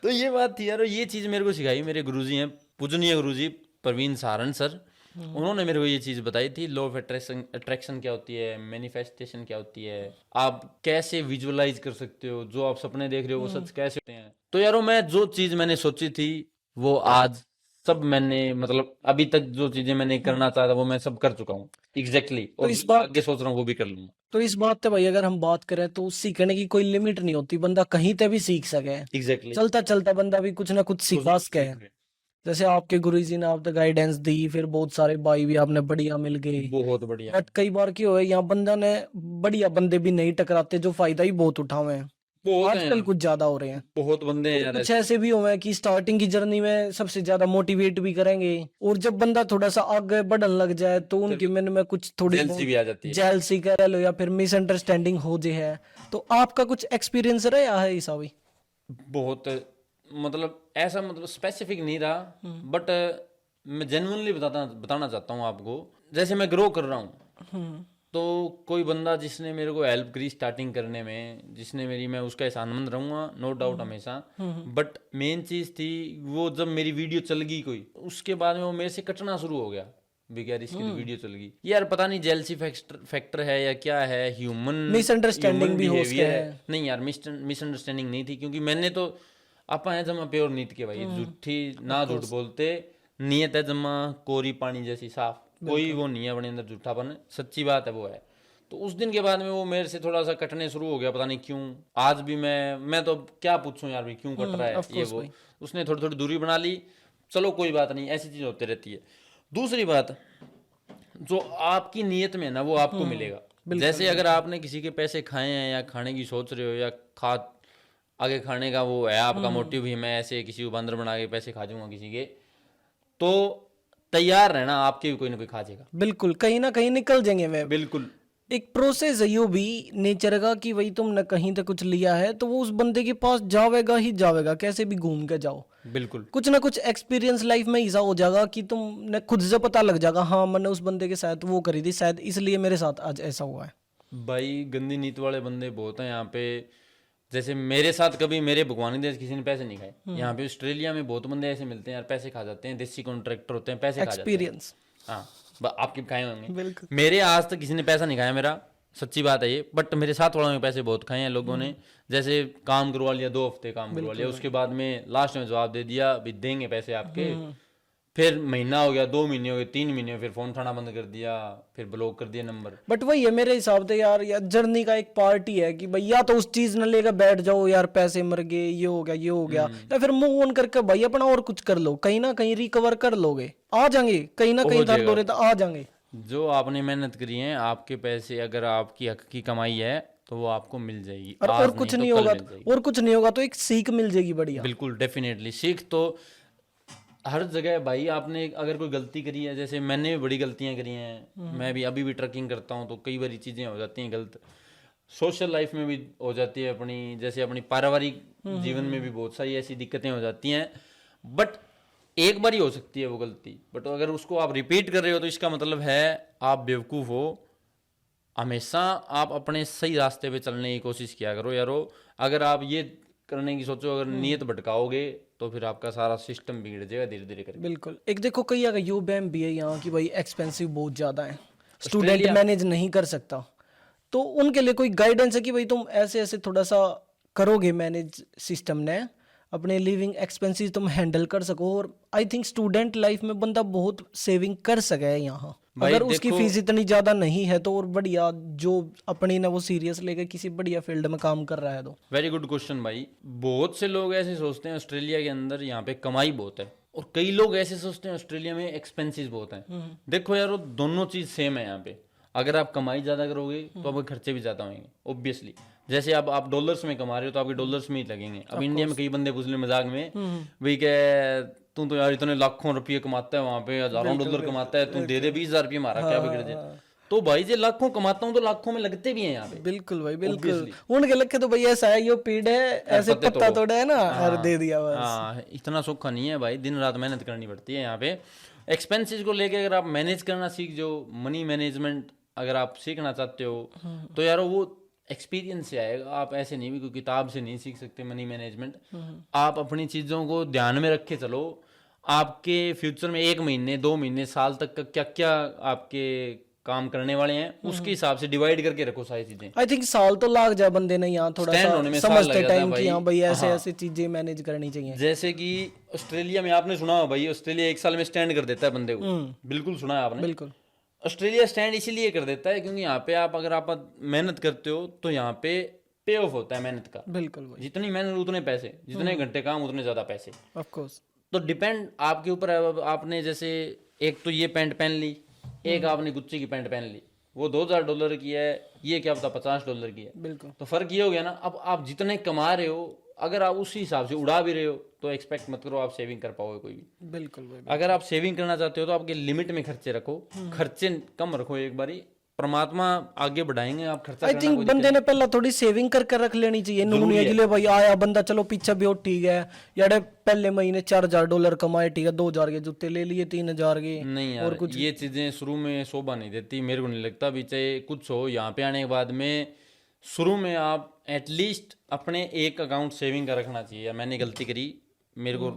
तो ये बात थी यार, ये चीज मेरे को सिखाई मेरे गुरुजी हैं, पूजनीय गुरुजी प्रवीण सारण सर। उन्होंने मेरे को ये चीज बताई थी, लॉ ऑफ अट्रैक्शन क्या होती है, मैनिफेस्टेशन क्या होती है, आप कैसे विजुअलाइज कर सकते हो, जो आप सपने देख रहे हो वो सच कैसे होते हैं। तो यारो मैं जो चीज मैंने सोची थी वो आज सब मैंने, मतलब अभी तक जो चीजें मैंने करना चाहा था वो मैं सब कर चुका हूँ एग्जैक्टली। और इस बात आगे सोच रहा हूँ वो भी कर लूंगा। तो इस बात पे भाई अगर हम बात करें तो सीखने की कोई लिमिट नहीं होती, बंदा कहीं पे भी सीख सके। एग्जैक्टली। चलता चलता बंदा भी कुछ ना कुछ सिखा सके। जैसे आपके गुरुजी ने आप गाइडेंस दी, फिर बहुत सारे भाई भी आपने बढ़िया मिल गए, बहुत बढ़िया। बट कई बार क्या हुआ, यहाँ बंदा ने बढ़िया बंदे भी नहीं टकराते जो फायदा ही बहुत उठावे हैं। बहुत हैं आजकल यार, कुछ ज्यादा हो रहे हैं। बहुत बंदे हैं यार कुछ ऐसे। ऐसे भी हुए हैं कि स्टार्टिंग की जर्नी में सबसे ज्यादा मोटिवेट भी करेंगे, और जब बंदा थोड़ा सा आगे बढ़ने लग जाए तो उनके मन में कुछ थोड़ी जेलसी भी आ जाती है। जेलसी कह लो या फिर मिसअंडरस्टैंडिंग हो जाए है। तो आपका कुछ एक्सपीरियंस रहा है ऐसा भी? बहुत, मतलब ऐसा, मतलब स्पेसिफिक नहीं रहा, बट मैं जेन्युइनली बताना चाहता हूँ आपको। जैसे मैं ग्रो कर रहा हूँ, तो कोई बंदा जिसने मेरे को हेल्प करी स्टार्टिंग करने में, जिसने मेरी, मैं उसका एहसानमंद रहूंगा नो डाउट हमेशा। बट मेन चीज थी वो, जब मेरी वीडियो चल गई कोई, उसके बाद में वो मेरे से कटना शुरू हो गया भी, यार इसकी तो वीडियो चल गई, यार पता नहीं जेलसी फैक्टर है या क्या है, ह्यूमन मिसअंडरस्टैंडिंग भी हो सकता है। नहीं यार, मिसअंडरस्टैंडिंग नहीं थी, क्योंकि मैंने तो आपा है जमा प्योर नीत के भाई, झूठी ना झूठ बोलते, नीयत है जमा कोरी पानी जैसी साफ, कोई वो नहीं है अपने अंदर झूठापन, सच्ची बात है वो है। तो उस दिन के बाद में वो मेरे से थोड़ा सा कटने शुरू हो गया, पता नहीं क्यों। आज भी मैं तो क्या पूछूं यार भी क्यों कट रहा है ये वो। उसने थोड़ी थोड़ी दूरी बना ली, चलो कोई बात नहीं, ऐसी चीज होती रहती है। दूसरी बात, जो आपकी नीयत में है ना वो आपको मिलेगा। जैसे अगर आपने किसी के पैसे खाए हैं या खाने की सोच रहे हो या खा, आगे खाने का वो है आपका मोटिव भी, मैं ऐसे किसी को बंदर बना के पैसे खा जाऊंगा किसी के, तो तैयार रहना, आपके भी कोई ना कोई खा जाएगा। बिल्कुल, कहीं ना कहीं निकल जाएंगे वे। बिल्कुल। एक प्रोसेस है यो भी नेचर का कि भाई तुमने कहीं तक कुछ लिया है तो वो उस बंदे के पास जावेगा ही जावेगा, कैसे भी घूम के जाओ। बिल्कुल। कुछ ना कुछ एक्सपीरियंस लाइफ में ऐसा हो जाएगा कि तुमने खुद से पता लग जाएगा, हाँ मैंने उस बंदे के साथ वो करी थी, शायद इसलिए मेरे साथ आज ऐसा हुआ है। भाई गंदी नीत वाले बंदे बहुत हैं यहाँ पे। जैसे मेरे साथ कभी मेरे भगवानी देश किसी ने पैसे नहीं खाए। यहाँ पे ऑस्ट्रेलिया में बहुत बंदे ऐसे मिलते हैं यार, पैसे खा जाते हैं, देसी कॉन्ट्रैक्टर होते हैं, पैसे खा जाते हैं। एक्सपीरियंस। हाँ, आपके भी खाए होंगे। बिल्कुल। मेरे आज तक किसी ने पैसा नहीं खाया मेरा, सच्ची बात है ये। बट मेरे साथ वालों ने पैसे बहुत खाए हैं लोगों ने। जैसे काम करवा लिया, 2 हफ्ते काम करवा लिया, उसके बाद में लास्ट में जवाब दे दिया भी देंगे पैसे आपके। फिर महीना हो गया, 2 महीने हो गए, 3 महीने हो गए, फिर फोन उठाना बंद कर दिया, फिर ब्लॉक कर दिया नंबर। बट वही है मेरे हिसाब से यार, जर्नी का एक पार्ट ही है कि भाई या तो उस चीज न लेकर बैठ जाओ यार, पैसे मर गए, ये हो गया, ये हो गया, या फिर मूव ऑन करके भाई अपना और कुछ कर लो, कहीं ना कहीं रिकवर कर लोगे, आ जाएंगे, कहीं ना कहीं दर्द हो रहे तो आ जाएंगे। जो आपने मेहनत करी है, आपके पैसे अगर आपकी हक की कमाई है तो वो आपको मिल जाएगी। और कुछ नहीं होगा, और कुछ नहीं होगा तो एक सीख मिल जाएगी बढ़िया। बिल्कुल, डेफिनेटली सीख तो हर जगह भाई। आपने अगर कोई गलती करी है, जैसे मैंने भी बड़ी गलतियां करी हैं, मैं भी अभी भी ट्रकिंग करता हूँ तो कई बारी चीजें हो जाती हैं गलत, सोशल लाइफ में भी हो जाती है अपनी, जैसे अपनी पारिवारिक जीवन में भी बहुत सारी ऐसी दिक्कतें हो जाती हैं। बट एक बार ही हो सकती है वो गलती, बट अगर उसको आप रिपीट कर रहे हो तो इसका मतलब है आप बेवकूफ़ हो। हमेशा आप अपने सही रास्ते पे चलने की कोशिश किया करो यारो। अगर आप ये करने की सोचो, अगर नीयत भटकाओगे तो फिर आपका सारा सिस्टम बिगड़ जाएगा धीरे धीरे करके। बिल्कुल। एक देखो कई अगर यू बैम भी है यहाँ की भाई, एक्सपेंसिव बहुत ज़्यादा है, स्टूडेंट मैनेज नहीं कर सकता, तो उनके लिए कोई गाइडेंस है कि भाई तुम ऐसे ऐसे थोड़ा सा करोगे मैनेज सिस्टम ने, अपने लिविंग एक्सपेंसेस तुम हैंडल कर सको, और आई थिंक स्टूडेंट लाइफ में बंदा बहुत सेविंग कर सके यहाँ। अगर उसकी फीस इतनी ज्यादा नहीं है तो और बढ़िया, जो अपनी ना वो सीरियस लेकर किसी बढ़िया फील्ड में काम कर रहा है तो। वेरी गुड क्वेश्चन भाई। बहुत से लोग ऐसे सोचते हैं ऑस्ट्रेलिया के अंदर यहाँ पे कमाई बहुत है, और कई लोग ऐसे सोचते हैं ऑस्ट्रेलिया में एक्सपेंसेस बहुत हैं। देखो यार, वो दोनों चीज सेम है यहाँ पे। अगर आप कमाई ज्यादा करोगे तो आपके खर्चे भी ज्यादा होंगे ऑब्वियसली। जैसे अब आप डॉलर्स में कमा रहे हो तो आपके डॉलर्स में ही लगेंगे। अब इंडिया में कई बंदे पूछ ले मजाक में, भाई क्या तू तो यार इतने लाखों रुपये कमाता है, वहां पे हजारों डॉलर कमाता है, तू दे दे 20,000 रुपये, मारा क्या बिगड़ जाए। तो भाई जे लाखों कमाता हूँ तो लाखों में लगते भी हैं यहाँ पे। बिल्कुल भाई, बिल्कुल। उनके लखे तो भाई ऐसा है, यो पीड़ है ऐसे पत्ता तोड़ा है ना, और दे दिया बस। हाँ, इतना सौखा नहीं है भाई, दिन रात मेहनत करनी पड़ती है यहाँ पे। एक्सपेंसेस को लेके अगर आप मैनेज करना सीख जाओ, मनी मैनेजमेंट अगर आप सीखना चाहते हो तो यार वो एक्सपीरियंस से आएगा। आप ऐसे नहीं भी कोई किताब से नहीं सीख सकते मनी मैनेजमेंट। आप अपनी चीज़ों को ध्यान में रख के चलो। आपके फ्यूचर में 1 महीने 2 महीने साल तक का क्या क्या आपके काम करने वाले हैं, उसके हिसाब से डिवाइड करके रखो सारी चीजें। आई थिंक साल तो लाग जाए बंदे ने यहाँ थोड़ा सा समझते टाइम कि हाँ भाई ऐसे ऐसे चीजें मैनेज करनी चाहिए। जैसे कि ऑस्ट्रेलिया में आपने सुना हो भाई, ऑस्ट्रेलिया 1 साल में स्टैंड कर देता है बंदे को। बिल्कुल सुना है आपने। बिल्कुल। ऑस्ट्रेलिया स्टैंड इसीलिए कर देता है क्योंकि यहाँ पे आप अगर आप मेहनत करते हो तो यहाँ पे पे ऑफ होता है मेहनत का। बिल्कुल भाई। जितनी मेहनत उतने पैसे, जितने घंटे काम उतने ज्यादा पैसे। Of course. तो डिपेंड आपके ऊपर है। आपने जैसे एक तो ये पैंट पहन ली, एक आपने गुच्ची की पैंट पहन ली, वो $2,000 की है, ये क्या पता $50 की है। बिल्कुल। तो फर्क ये हो गया ना। अब आप जितने कमा रहे हो, अगर आप उसी हिसाब से उड़ा भी रहे हो तो एक्सपेक्ट मत करो आप सेविंग कर पाओगे कोई भी। बिल्कुल भाई। अगर आप सेविंग करना चाहते हो तो आपके लिमिट में खर्चे रखो, खर्चे कम रखो। एक बारी परमात्मा आगे बढ़ाएंगे, आप खर्चा आई थिंक बंदे ने पहला थोड़ी सेविंग कर रख लेनी चाहिए। नूनिया के लिए भाई आया बंदा, चलो पीछे भी हो ठीक है यार, पहले महीने $4,000 कमाए ठीक है, 2,000 के जूते ले लिए, 3,000 के। नहीं यार, और कुछ ये चीजें शुरू में शोभा नहीं देती, मेरे को नहीं लगता भी। चाहे कुछ हो, यहाँ पे आने के बाद में शुरू में आप एटलीस्ट अपने एक अकाउंट सेविंग का रखना चाहिए। यार मैंने गलती करी, मेरे को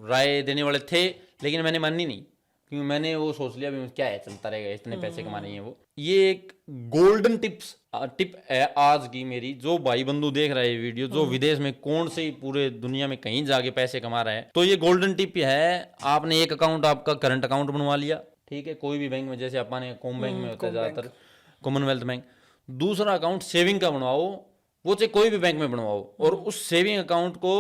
राय देने वाले थे लेकिन मैंने मानी नहीं, क्योंकि मैंने वो सोच लिया भी क्या है चलता रहेगा, इतने पैसे कमाने हैं वो। ये एक गोल्डन टिप है आज की मेरी। जो भाई बंधु देख रहा है ये वीडियो, जो विदेश में कौन से पूरे दुनिया में कहीं जाके पैसे कमा रहा है, तो ये गोल्डन टिप है। आपने एक अकाउंट आपका करंट अकाउंट बनवा लिया, ठीक है, कोई भी बैंक में, जैसे अपने कॉम बैंक में होता है ज्यादातर, कॉमनवेल्थ बैंक। दूसरा अकाउंट सेविंग का बनवाओ, वो चाहे कोई भी बैंक में बनवाओ, और उस सेविंग अकाउंट को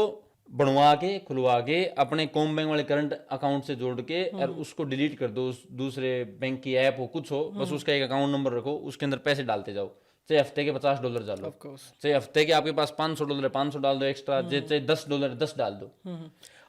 बनवा के खुलवा के अपने कॉम बैंक वाले करंट अकाउंट से जोड़ के और उसको डिलीट कर दो। उस दूसरे बैंक की ऐप हो कुछ हो, बस उसका एक अकाउंट नंबर रखो, उसके अंदर पैसे डालते जाओ। चाहे हफ्ते के $50 डालो, ऑफ कोर्स। चाहे हफ्ते के आपके पास $500 है, 500 डाल दो एक्स्ट्रा, चाहे $10 10 डाल दो।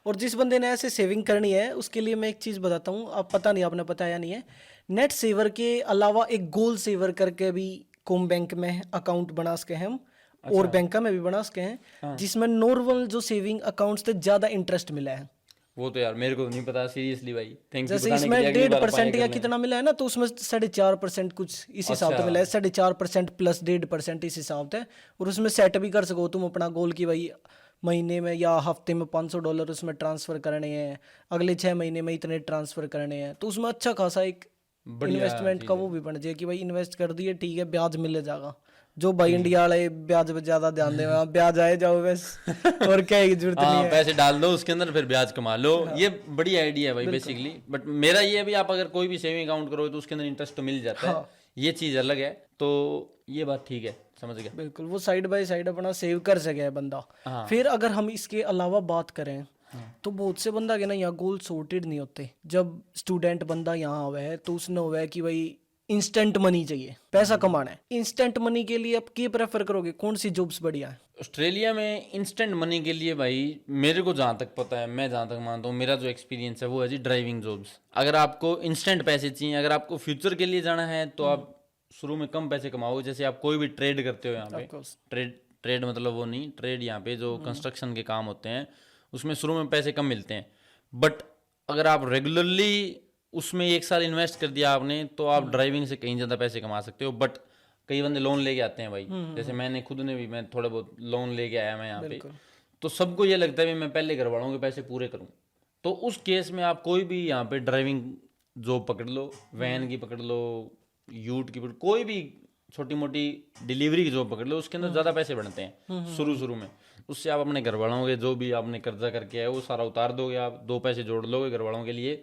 और जिस बंदे ने ऐसे सेविंग करनी है उसके लिए मैं एक चीज़ बताता हूँ, आप पता नहीं आपने बताया नहीं है, नेट सेवर के अलावा एक गोल सेवर करके भी कोम बैंक में अकाउंट बना सके हम, और बैंका में भी बना सके हैं, जिसमें नॉर्मल जो सेविंग अकाउंट्स से ज़्यादा इंटरेस्ट मिला है। वो तो यार मेरे को नहीं पता सीरियसली भाई, थैंक यू जैसे बताने के इसमें लिए, अगली बार 1.5% या apply कितना मिला है ना, तो उसमें 4.5% कुछ इस हिसाब से मिला है, 4.5% प्लस 1.5% इस हिसाब से। और उसमें सेट भी कर सको तुम अपना गोल कि भाई महीने में या हफ्ते में $500 उसमें ट्रांसफर करने हैं, अगले 6 महीने में इतने ट्रांसफर करने हैं, तो उसमें अच्छा खासा एक इन्वेस्टमेंट का वो भी बन जाए कि भाई इन्वेस्ट कर दिए, ठीक है, ब्याज मिले जाएगा। जो भाई इंडिया वाले ब्याज पे ज्यादा ध्यान दे, ब्याज आए जाओ बस, और क्या की जरूरत नहीं है, पैसे डाल दो उसके अंदर फिर ब्याज कमा लो। ये बड़ी आइडिया है भाई बेसिकली, बट मेरा ये है भी आप अगर कोई भी सेविंग अकाउंट करोगे तो उसके अंदर इंटरेस्ट तो मिल जाता है, ये चीज अलग है, तो ये बात ठीक है, समझ गया। बिल्कुल, वो साइड बाय साइड अपना सेव कर सके है बंदा। फिर अगर हम इसके अलावा बात करें तो बहुत से बंदा के ना यहाँ गोल सॉर्टेड नहीं होते। जब स्टूडेंट बंदा यहाँ हुआ है तो उसने हुआ है कि भाई इंस्टेंट मनी चाहिए, पैसा कमाना है। इंस्टेंट मनी के लिए आप क्या प्रेफर करोगे, कौन सी जॉब्स बढ़िया है? ऑस्ट्रेलिया में इंस्टेंट मनी के लिए भाई मेरे को जहाँ तक पता है, मैं जहाँ तक मानता हूँ, मेरा जो एक्सपीरियंस है वो है जी ड्राइविंग जॉब्स। अगर आपको इंस्टेंट पैसे चाहिए, अगर आपको फ्यूचर के लिए जाना है तो आप शुरू में कम पैसे कमाओगे। जैसे आप कोई भी ट्रेड करते हो यहाँ पे, ट्रेड मतलब वो नहीं, ट्रेड यहाँ पे जो कंस्ट्रक्शन के काम होते हैं उसमें शुरू में पैसे कम मिलते हैं, बट अगर आप रेगुलरली उसमें 1 साल इन्वेस्ट कर दिया आपने तो आप ड्राइविंग से कहीं ज़्यादा पैसे कमा सकते हो। बट कई बंदे लोन लेके आते हैं भाई, जैसे मैंने खुद ने भी, मैं थोड़े बहुत लोन लेके आया मैं यहाँ पे, तो सबको ये लगता है कि मैं पहले घर वालों के पैसे पूरे करूँ, तो उस केस में आप कोई भी यहाँ पे ड्राइविंग जॉब पकड़ लो, वैन की पकड़ लो, यूट की पकड़, कोई भी छोटी मोटी डिलीवरी की जॉब पकड़ लो, उसके अंदर ज़्यादा पैसे बनते हैं शुरू में। उससे आप अपने घर वालों के जो भी आपने कर्जा करके आए वो सारा उतार दोगे, आप 2 पैसे जोड़ लोगे घर वालों के लिए,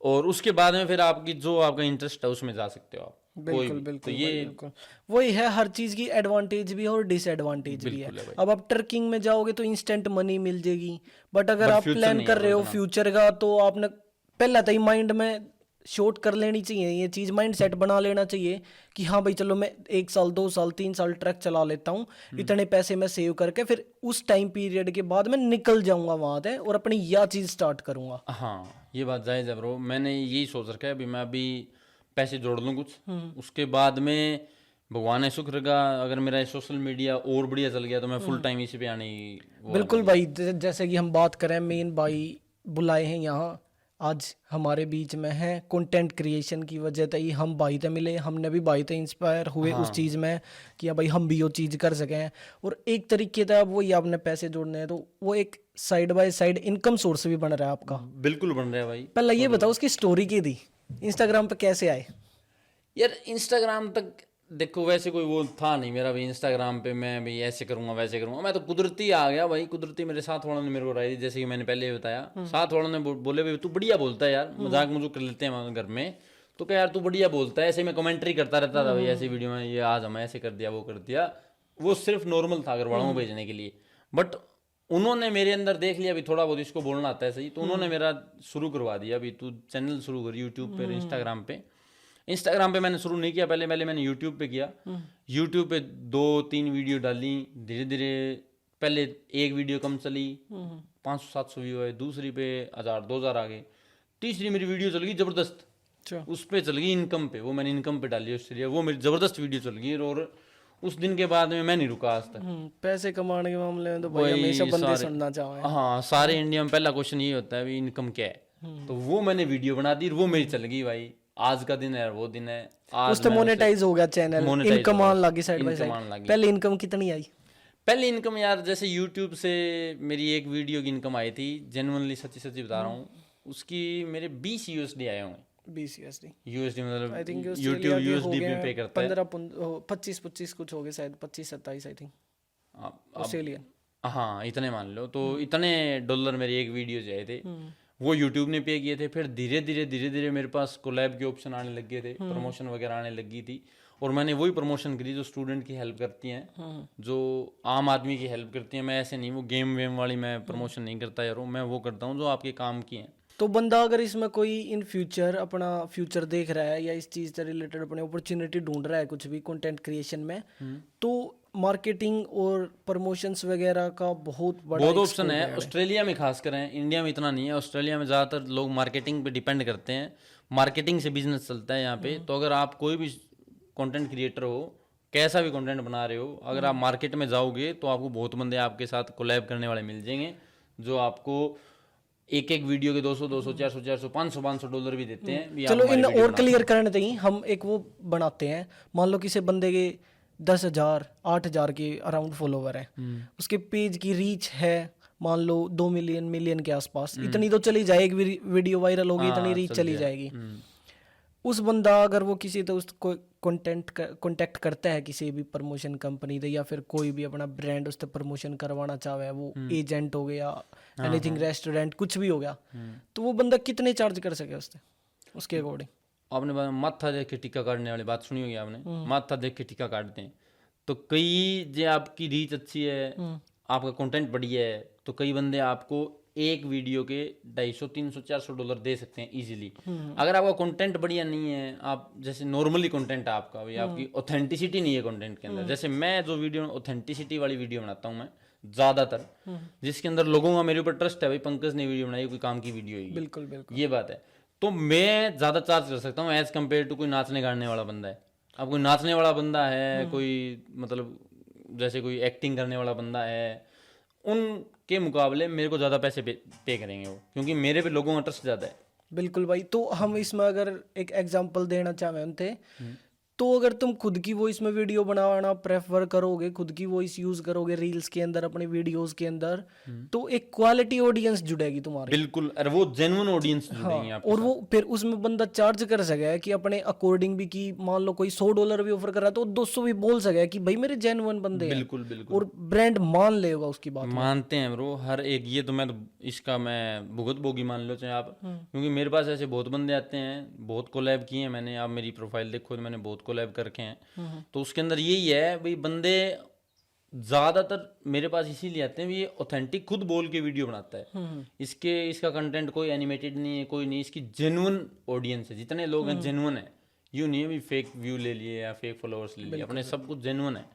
और उसके बाद में फिर आपकी जो आपका इंटरेस्ट है उसमें जा सकते हो आप। बिल्कुल बिल्कुल, तो ये बिल्कुल वही है, हर चीज की एडवांटेज भी है और डिसएडवांटेज भी है। अब आप ट्रकिंग में जाओगे तो इंस्टेंट मनी मिल जाएगी, बट अगर आप प्लान कर रहे हो फ्यूचर का तो आपने पहले तो ही माइंड में शॉर्ट कर लेनी चाहिए, ये चीज माइंड सेट बना लेना चाहिए कि हाँ भाई चलो मैं 1 साल 2 साल 3 साल ट्रक चला लेता हूँ, इतने पैसे मैं सेव करके फिर उस टाइम पीरियड के बाद मैं निकल जाऊंगा वहां से और अपनी यह चीज स्टार्ट करूंगा। हाँ ये बात जायज है ब्रो, मैंने यही सोच रखा है अभी, मैं अभी पैसे जोड़ लूँ कुछ, उसके बाद में भगवान ने शुक्र का अगर मेरा सोशल मीडिया और बढ़िया चल गया तो मैं फुल टाइम इसी पे आने की। बिल्कुल भाई, जैसे कि हम बात करें, मेन भाई बुलाए हैं यहाँ आज हमारे बीच में है, कंटेंट क्रिएशन की वजह से ही हम भाई से मिले, हमने भी भाई से इंस्पायर हुए उस चीज़ में कि भाई हम भी वो चीज़ कर सकें। और एक तरीके से अब वही आपने पैसे जोड़ने हैं तो वो एक side by side income source भी बन रहा है आपका। बिल्कुल बन रहा है भाई। पहले ये बताओ उसकी स्टोरी की थी, इंस्टाग्राम पे कैसे आए? यार इंस्टाग्राम तक देखो वैसे कोई वो था नहीं मेरा भी, इंस्टाग्राम पे मैं भी ऐसे करूंगा वैसे करूंगा, मैं तो कुदरती आ गया भाई, कुदरती मेरे साथ वालों ने मेरे को राय दी, जैसे कि मैंने पहले ही बताया, साथ वालों ने बोले भाई तू बढ़िया बोलता है यार, मजाक मजूक कर लेते हैं घर में, तो क्या यार तू बढ़िया बोलता है, ऐसे मैं कमेंट्री करता रहता था भाई ऐसी वीडियो में, ये आज हम ऐसे कर दिया वो कर दिया, वो सिर्फ नॉर्मल था घर वालों को भेजने के लिए। बट उन्होंने मेरे अंदर देख लिया अभी थोड़ा बहुत इसको बोलना आता है सही, तो उन्होंने मेरा शुरू करवा दिया, अभी तू चैनल शुरू कर यूट्यूब पे, इंस्टाग्राम पे मैंने शुरू नहीं किया, पहले मैंने यूट्यूब पे किया, यूट्यूब पे 2-3 वीडियो डाली, धीरे धीरे पहले एक वीडियो कम चली, 500-700 व्यू आए, दूसरी पे 1000-2000 आ गए, तीसरी मेरी वीडियो चल गई जबरदस्त, उस पे चल गई इनकम पे, वो मैंने इनकम पे डाली ऑस्ट्रेलिया, वो मेरी जबरदस्त वीडियो चल गई, और उस दिन के बाद में मैं नहीं रुका आज तक। पैसे कमाने के मामले में तो भाई हमेशा बंदे सुनना चाहे। हाँ सारे इंडिया में पहला क्वेश्चन ये होता है इनकम क्या है, तो वो मैंने वीडियो बना दी, वो मेरी चल गई भाई, आज का दिन है वो दिन है, आज उस तो मोनेटाइज हो गया चैनल, इनकम आने लगी साइड बाय साइड। पहले इनकम कितनी आई? पहले इनकम यार जैसे यूट्यूब से मेरी एक वीडियो की इनकम आई थी, जेन्युइनली सच्ची सच्ची बता रहा हूँ, उसकी मेरे 20 USD आए होंगे। 20 USD मतलब आई थिंक यूट्यूब USD में पे करता है, 25 कुछ हो गए शायद, 25-27 आई थिंक ऑस्ट्रेलियन। हाँ इतने मान लो, तो इतने डॉलर मेरी एक वीडियो से आए थे, वो यूट्यूब ने पे किए थे। फिर धीरे धीरे मेरे पास कोलैब के ऑप्शन आने लग गए थे, प्रमोशन वगैरह आने लगी थी, और मैंने वही प्रमोशन करी जो स्टूडेंट की हेल्प करती हैं, जो आम आदमी की हेल्प करती हैं। मैं ऐसे नहीं वो गेम वेम वाली मैं प्रमोशन नहीं करता यार, मैं वो करता हूँ जो आपके काम की हैं। तो बंदा अगर इसमें कोई इन फ्यूचर अपना फ्यूचर देख रहा है या इस चीज़ से रिलेटेड अपनी अपॉर्चुनिटी ढूंढ रहा है कुछ भी कंटेंट क्रिएशन में, तो मार्केटिंग और प्रमोशंस वगैरह का बहुत बड़ा बहुत ऑप्शन है। ऑस्ट्रेलिया में खास कर है, इंडिया में इतना नहीं है। ऑस्ट्रेलिया में ज़्यादातर लोग मार्केटिंग पे डिपेंड करते हैं, मार्केटिंग से बिजनेस चलता है यहाँ पे। तो अगर आप कोई भी कंटेंट क्रिएटर हो, कैसा भी कंटेंट बना रहे हो, अगर आप मार्केट में जाओगे तो आपको बहुत बंदे आपके साथ कोलैब करने वाले मिल जाएंगे, जो आपको एक एक वीडियो के 200 400 500 डॉलर भी देते हैं। भी आप चलो हमारी इन वीडियो और क्लियर करने दें, हम एक वो बनाते हैं, मान लो किसी बंदे के 10,000 8,000 के अराउंड फॉलोवर है, उसके पेज की रीच है मान लो 2 मिलियन के आसपास, इतनी तो चली जाएगी, वीडियो वायरल होगी, इतनी रीच चली जाएगी। उस बंदा अगर वो किसी तो उसको कॉन्टेक्ट करता है किसी भी प्रमोशन कंपनी से, या फिर कोई भी अपना ब्रांड उससे प्रमोशन करवाना चाहे, वो एजेंट हो गया, एनीथिंग रेस्टोरेंट कुछ भी हो गया, तो वो बंदा कितने चार्ज कर सके उससे, उसके अकॉर्डिंग। आपने माथा देख के टीका काटने वाली बात सुनी होगी आपने, माथा देख के टीका काटते हैं। तो कई जो आपकी रीच अच्छी है, आपका कंटेंट बढ़िया है, तो कई बंदे आपको एक वीडियो के 250 300 400 डॉलर दे सकते हैं इजीली। अगर आपका कंटेंट बढ़िया नहीं है, आप जैसे नॉर्मली कंटेंट है आपका, भाई आपकी ऑथेंटिसिटी नहीं है कंटेंट के अंदर। जैसे मैं जो वीडियो ऑथेंटिसिटी वाली वीडियो बनाता हूँ मैं ज्यादातर, जिसके अंदर लोगों का मेरे ऊपर ट्रस्ट है, भाई पंकज ने वीडियो बनाई, कोई काम की वीडियो है, बिल्कुल बिल्कुल ये बात है, तो मैं ज्यादा चार्ज कर सकता हूँ एज कम्पेयर टू कोई नाचने गाने वाला बंदा है। अब कोई नाचने वाला बंदा है, कोई मतलब जैसे कोई एक्टिंग करने वाला बंदा है, उनके मुकाबले मेरे को ज़्यादा पैसे पे करेंगे वो, क्योंकि मेरे पे लोगों का ट्रस्ट ज़्यादा है। बिल्कुल भाई। तो हम इसमें अगर एक एग्जांपल देना चाहें उनसे, तो अगर तुम खुद की वॉइस में वीडियो बनाना प्रेफर करोगे, खुद की वॉइस यूज करोगे रील्स के अंदर, अपने वीडियोस के अंदर, तो एक क्वालिटी ऑडियंस जुड़ेगी तुम्हारी। बिल्कुल, और वो जेन्युइन ऑडियंस जुड़ेंगे आपके और साथ। वो फिर उसमें बंदा चार्ज कर सके कि अपने अकॉर्डिंग भी, कि मान लो कोई $100 भी ऑफर कर रहा है तो 200 भी बोल सके कि भाई मेरे जेन्युइन बंदे हैं, बिल्कुल बिल्कुल, और ब्रांड मान लेगा उसकी बात। मानते हैं ब्रो हर एक, ये तो मैं तो इसका मैं भुगत भोगी मान लो चाहे आप, क्योंकि मेरे पास ऐसे बहुत बंदे आते हैं, बहुत कोलैब किए हैं मैंने। आप मेरी प्रोफाइल देखो तो मैंने बहुत कोलैब करके हैं, तो उसके अंदर यही है भाई, बंदे ज्यादातर मेरे पास इसीलिए आते हैं, ये ऑथेंटिक खुद बोल के वीडियो बनाता है, इसका कंटेंट कोई एनिमेटेड नहीं है, कोई नहीं, इसकी जेन्युइन ऑडियंस है, जितने लोग हैं जेन्युइन है, यूं नहीं है भी फेक व्यू ले लिए या फेक फॉलोअर्स ले लिए, अपने सब कुछ जेन्युइन है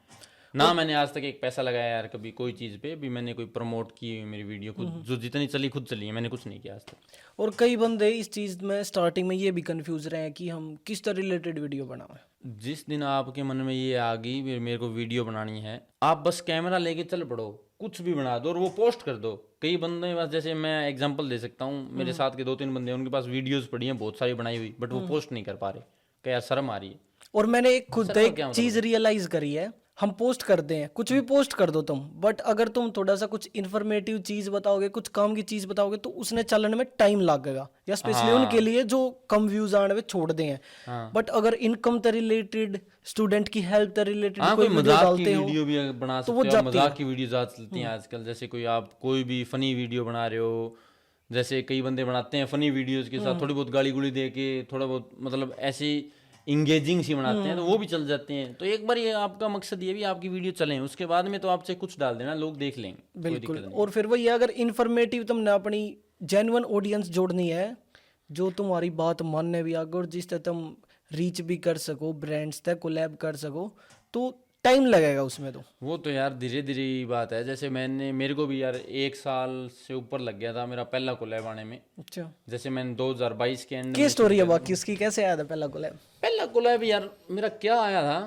ना। मैंने आज तक एक पैसा लगाया यार कभी कोई चीज़ पे भी, मैंने कोई प्रमोट की मेरी वीडियो खुद, जो जितनी चली खुद चली है, मैंने कुछ नहीं किया आज तक। और कई बंदे इस चीज़ में स्टार्टिंग में ये भी कंफ्यूज रहे हैं कि हम किस तरह रिलेटेड वीडियो बनाएं। जिस दिन आपके मन में ये आ गई मेरे को वीडियो बनानी है, आप बस कैमरा लेके चल पड़ो, कुछ भी बना दो और वो पोस्ट कर दो। कई बंदे बस, जैसे मैं एग्जांपल दे सकता हूँ, मेरे साथ के 2-3 बंदे उनके पास वीडियोस पड़ी हैं बहुत सारी बनाई हुई, बट वो पोस्ट नहीं कर पा रहे, क्या यार शर्म आ रही है। और मैंने एक खुद एक चीज रियलाइज करी है, हम पोस्ट करते हैं, कुछ भी पोस्ट कर दो तुम, बट अगर तुम थोड़ा सा कुछ इन्फॉर्मेटिव चीज बताओगे, कुछ काम की चीज बताओगे, तो उसने चलन में टाइम लगेगा, या स्पेशली उनके लिए जो कम व्यूज आने में छोड़ दे हैं। बट अगर इनकम से रिलेटेड, स्टूडेंट की हेल्प से रिलेटेड कोई वीडियो डालते हो, वीडियो भी बना सकते हो, मजाक की वीडियो ज्यादा चलती हैं आजकल। जैसे कोई आप कोई भी फनी वीडियो बना रहे हो, जैसे कई बंदे बनाते हैं फनी वीडियोज के साथ थोड़ी बहुत गाली गुली दे के, थोड़ा बहुत मतलब ऐसी इंगेजिंग सी बनाते हैं, तो वो भी चल जाते हैं। तो एक बार ये आपका मकसद ये भी आपकी वीडियो चलें, उसके बाद में तो आप चाहे कुछ डाल देना, लोग देख लेंगे। बिल्कुल। और फिर वही अगर इन्फॉर्मेटिव तुमने अपनी जेन्युइन ऑडियंस जोड़नी है, जो तुम्हारी बात मानने भी आगे, और जिससे तुम रीच भी कर सको, ब्रांड्स तक कोलैब कर सको, तो टाइम लगेगा उसमें। तो वो तो यार धीरे धीरे ही बात है। जैसे मेरे को भी यार 1 साल से ऊपर लग गया था मेरा पहला कोलैब आने में। अच्छा। जैसे मैंने 2022 के एंड की स्टोरी है बाकी उसकी, कैसे आया था पहला कोलैब? पहला कोलैब यार मेरा क्या आया था,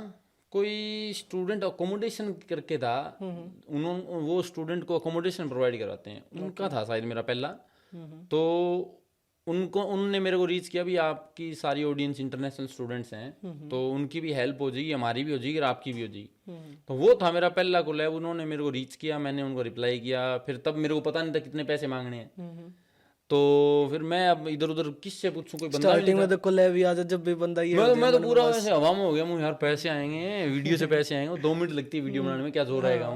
कोई स्टूडेंट अकोमोडेशन करके था, उन्होंने वो स्टूडेंट को अकोमोडेशन प्रोवाइड करवाते हैं, उनका था शायद मेरा पहला। तो उनने मेरे को रीच किया भी, आपकी सारी ऑडियंस इंटरनेशनल स्टूडेंट्स हैं, तो उनकी भी हेल्प हो जाएगी, हमारी भी हो जाएगी और आपकी भी हो जाएगी। तो वो था मेरा पहला कोलैब। उन्होंने मेरे को रीच किया, मैंने उनको रिप्लाई किया। फिर तब मेरे को पता नहीं था कितने पैसे मांगने हैं, तो फिर मैं अब इधर उधर किससे पूछूं, कोई बंदा स्टार्टिंग में तो कोलैब ही आ जाए, जब भी बंदा ये मैं तो पूरा वैसे हवा में हो गया मुझे, यार पैसे आएंगे, वीडियो से पैसे आएंगे। 2 मिनट लगती है वीडियो बनाने में, क्या जोर आएगा,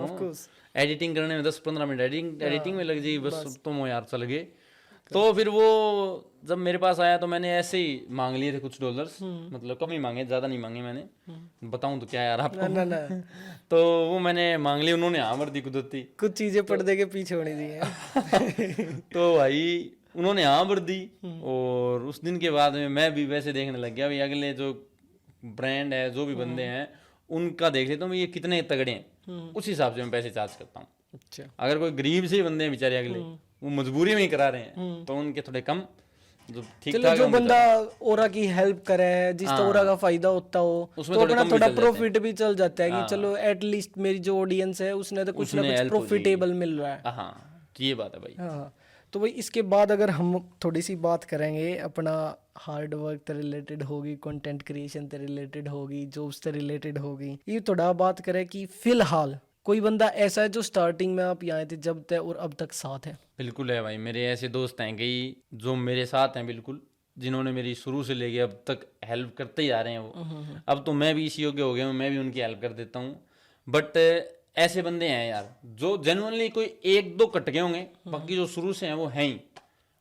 एडिटिंग करने में 10-15 मिनट एडिटिंग में लग जाएगी बस, तुम यार चल गए। तो फिर वो जब मेरे पास आया तो मैंने ऐसे ही मांग लिए थे कुछ डॉलर्स, मतलब कम ही मांगे, ज्यादा नहीं मांगे मैंने, बताऊं तो क्या यार आपको। ना। तो वो मैंने मांग लिए, उन्होंने हाँ भर दी कुदरती, कुछ चीजें पर्दे के पीछे होनी चाहिए। तो भाई उन्होंने हाँ भर दी। और उस दिन के बाद में मैं भी वैसे देखने लग गया भाई अगले जो ब्रांड है जो भी बंदे हैं उनका देख लेता हूँ ये कितने तगड़े हैं, उस हिसाब से मैं पैसे चार्ज करता हूँ। अच्छा। अगर कोई गरीब से ही बंदे हैं बेचारे अगले वो मजबूरी में ही करा रहे हैं तो उनके थोड़े कम, जो ठीक चलो ठाक जो बंदा ओरा की हेल्प करे जिसका ओरा का फायदा होता हो उसमें तो थोड़े अपना कम भी थोड़ा चल जाते हैं। प्रॉफिट भी चल जाता है कि चलो एटलीस्ट मेरी जो ऑडियंस है उसने तो कुछ ना उसने कुछ help हो जाएगी। प्रॉफिटेबल मिल रहा है। हाँ ये बात है भाई। हाँ, तो भाई इसके बाद अगर हम थोड़ी सी बात करेंगे अपना हार्ड वर्क से रिलेटेड होगी, कंटेंट क्रिएशन से रिलेटेड होगी, जॉब्स से रिलेटेड होगी, ये थोड़ा बात करें कि फिलहाल कोई बंदा ऐसा है जो स्टार्टिंग में आप यहाँ आए थे जब तक और अब तक साथ है? बिल्कुल है भाई, मेरे ऐसे दोस्त हैं कई जो मेरे साथ हैं बिल्कुल, जिन्होंने मेरी शुरू से लेके अब तक हेल्प करते ही आ रहे हैं वो। अब तो मैं भी इसी योग्य हो गया हूँ, मैं भी उनकी हेल्प कर देता हूँ। बट ऐसे बंदे हैं यार जो जेन्युइनली कोई एक दो कट गए होंगे, बाकी जो शुरू से हैं वो हैं ही।